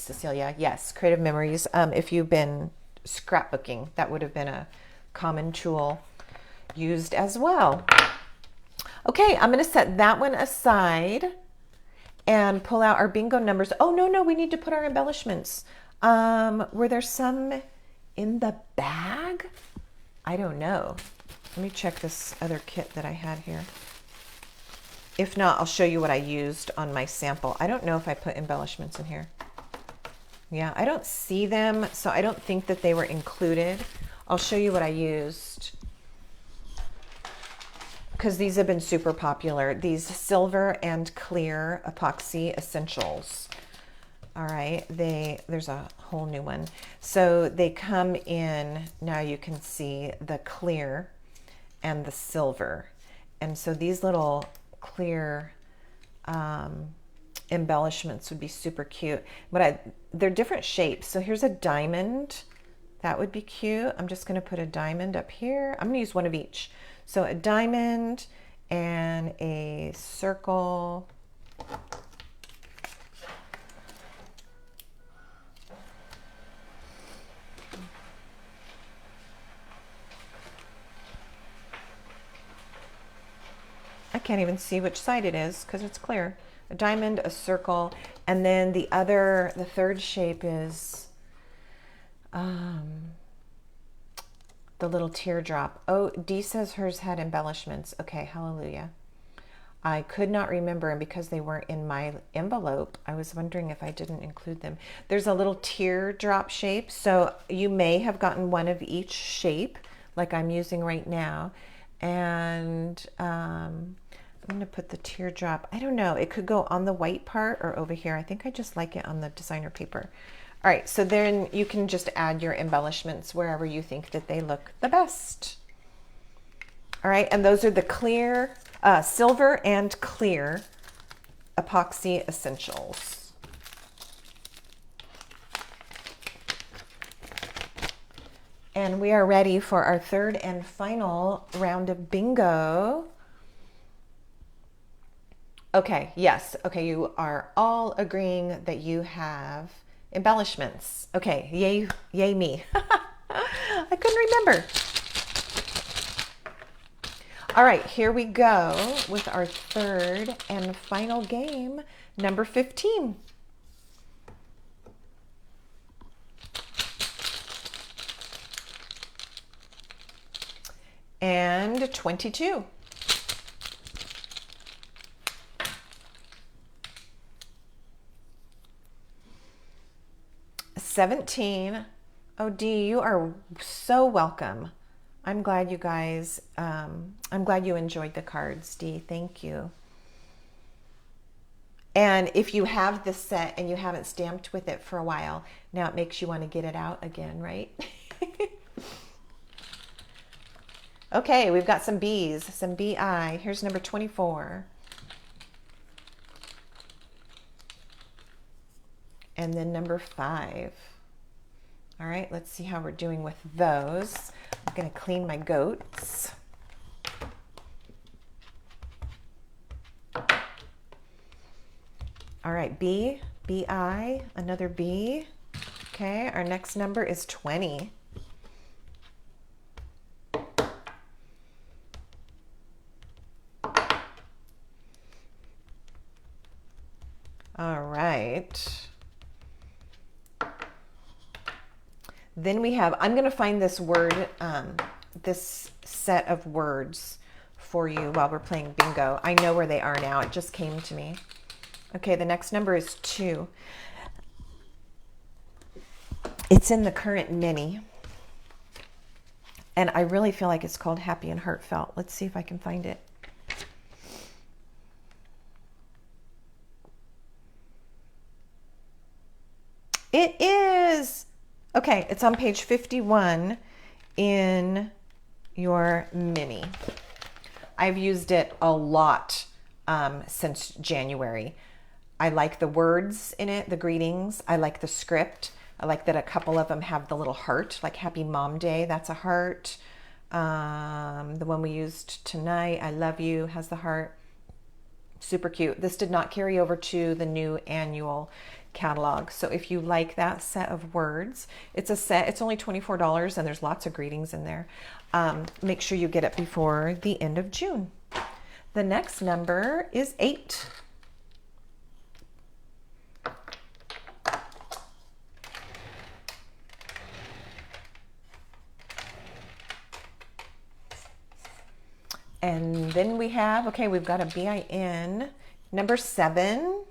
Cecilia. Yes, creative memories. If you've been scrapbooking, that would have been a common tool used as well. Okay, I'm gonna set that one aside and pull out our bingo numbers. Oh, no, we need to put our embellishments. Were there some in the bag? I don't know. Let me check this other kit that I had here. If not, I'll show you what I used on my sample. I don't know if I put embellishments in here. Yeah, I don't see them, so I don't think that they were included. I'll show you what I used, because these have been super popular. These silver and clear epoxy essentials. All right, there's a whole new one. So they come in, now you can see the clear and the silver. And so these little clear embellishments would be super cute. But they're different shapes. So here's a diamond. That would be cute. I'm just gonna put a diamond up here. I'm gonna use one of each. So a diamond and a circle. can't even see which side it is because it's clear. A diamond, a circle, and then the third shape is the little teardrop. Oh, Dee says hers had embellishments. Okay, hallelujah. I could not remember, and because they weren't in my envelope, I was wondering if I didn't include them. There's a little teardrop shape, so you may have gotten one of each shape, like I'm using right now. And I'm going to put the teardrop, I don't know, it could go on the white part or over here. I think I just like it on the designer paper. All right, so then you can just add your embellishments wherever you think that they look the best. All right, and those are the clear, silver and clear epoxy essentials. And we are ready for our third and final round of bingo. Okay, yes, okay, you are all agreeing that you have embellishments. Okay, yay me. I couldn't remember. All right, here we go with our third and final game, number 15. And 22. $17. Oh, Dee, you are so welcome. I'm glad you guys, I'm glad you enjoyed the cards, Dee. Thank you. And if you have this set and you haven't stamped with it for a while, now it makes you want to get it out again, right? Okay, we've got some B's, some BI. Here's number 24. And then number 5. All right, let's see how we're doing with those. I'm going to clean my goats. All right, B, BI, another B. Okay, our next number is 20. All right. Then we have, I'm going to find this word, this set of words for you while we're playing bingo. I know where they are now. It just came to me. Okay, the next number is 2. It's in the current mini. And I really feel like it's called Happy and Heartfelt. Let's see if I can find it. It is. Okay, it's on page 51 in your mini. I've used it a lot since January. I like the words in it, the greetings. I like the script. I like that a couple of them have the little heart, like Happy Mom Day, that's a heart. The one we used tonight, I Love You, has the heart. Super cute. This did not carry over to the new annual catalog. So if you like that set of words, it's a set, it's only $24 and there's lots of greetings in there. Make sure you get it before the end of June. The next number is 8. And then we have, okay, we've got a BIN, number 7.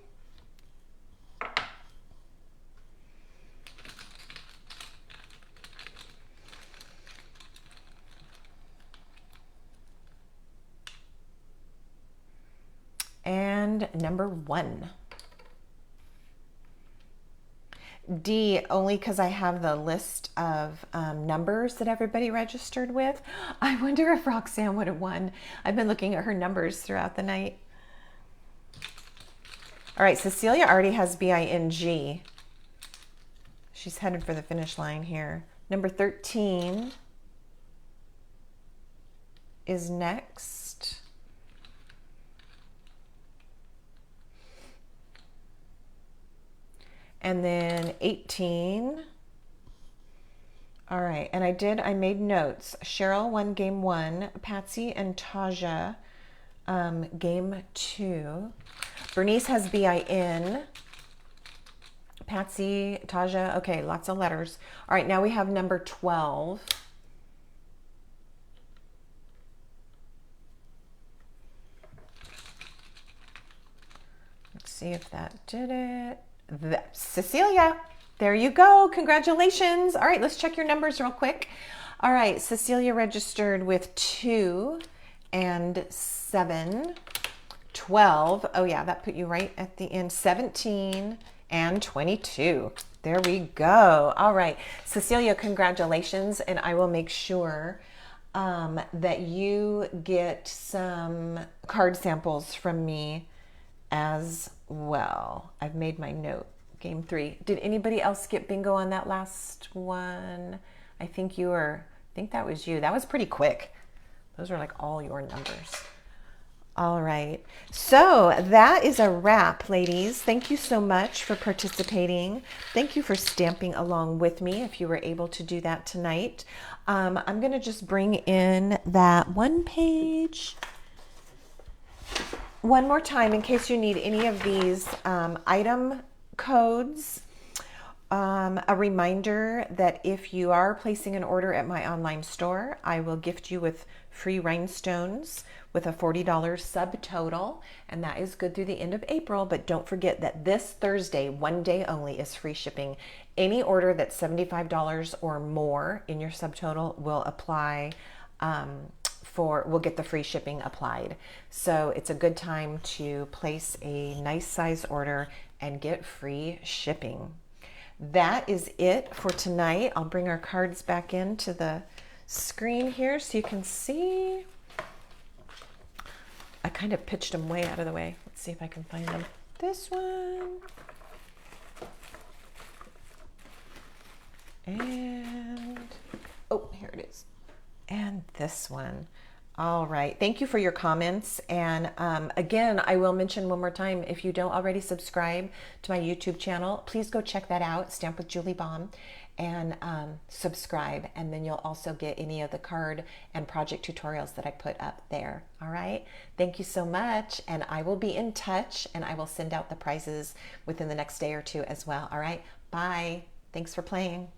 And number 1. D, only because I have the list of numbers that everybody registered with. I wonder if Roxanne would have won. I've been looking at her numbers throughout the night. All right, Cecilia already has BING. She's headed for the finish line here. Number 13 is next. And then 18. All right, and I made notes. Cheryl won game 1. Patsy and Taja Game 2. Bernice has BIN. Patsy, Taja, okay, lots of letters. All right, now we have number 12. Let's see if that did it. Cecilia, there you go. Congratulations. All right, let's check your numbers real quick. All right, Cecilia registered with 2 and 7, 12. Oh yeah, that put you right at the end. 17 and 22. There we go. All right, Cecilia, congratulations. And I will make sure that you get some card samples from me as well. I've made my note. Game 3. Did anybody else get bingo on that last one? I think that was you. That was pretty quick. Those are like all your numbers. All right. So that is a wrap, ladies. Thank you so much for participating. Thank you for stamping along with me if you were able to do that tonight. I'm going to just bring in that one page one more time in case you need any of these item codes. A reminder that if you are placing an order at my online store, I will gift you with free rhinestones with a $40 subtotal, and that is good through the end of April. But don't forget that this Thursday, one day only, is free shipping. Any order that's $75 or more in your subtotal will apply we'll get the free shipping applied. So it's a good time to place a nice size order and get free shipping. That is it for tonight. I'll bring our cards back into the screen here so you can see. I kind of pitched them way out of the way. Let's see if I can find them. This one. And, oh, here it is. And this one. All right. Thank you for your comments. And again, I will mention one more time, if you don't already subscribe to my YouTube channel, please go check that out, Stamp with Julie Baum, and subscribe. And then you'll also get any of the card and project tutorials that I put up there. All right. Thank you so much. And I will be in touch, and I will send out the prizes within the next day or two as well. All right. Bye. Thanks for playing.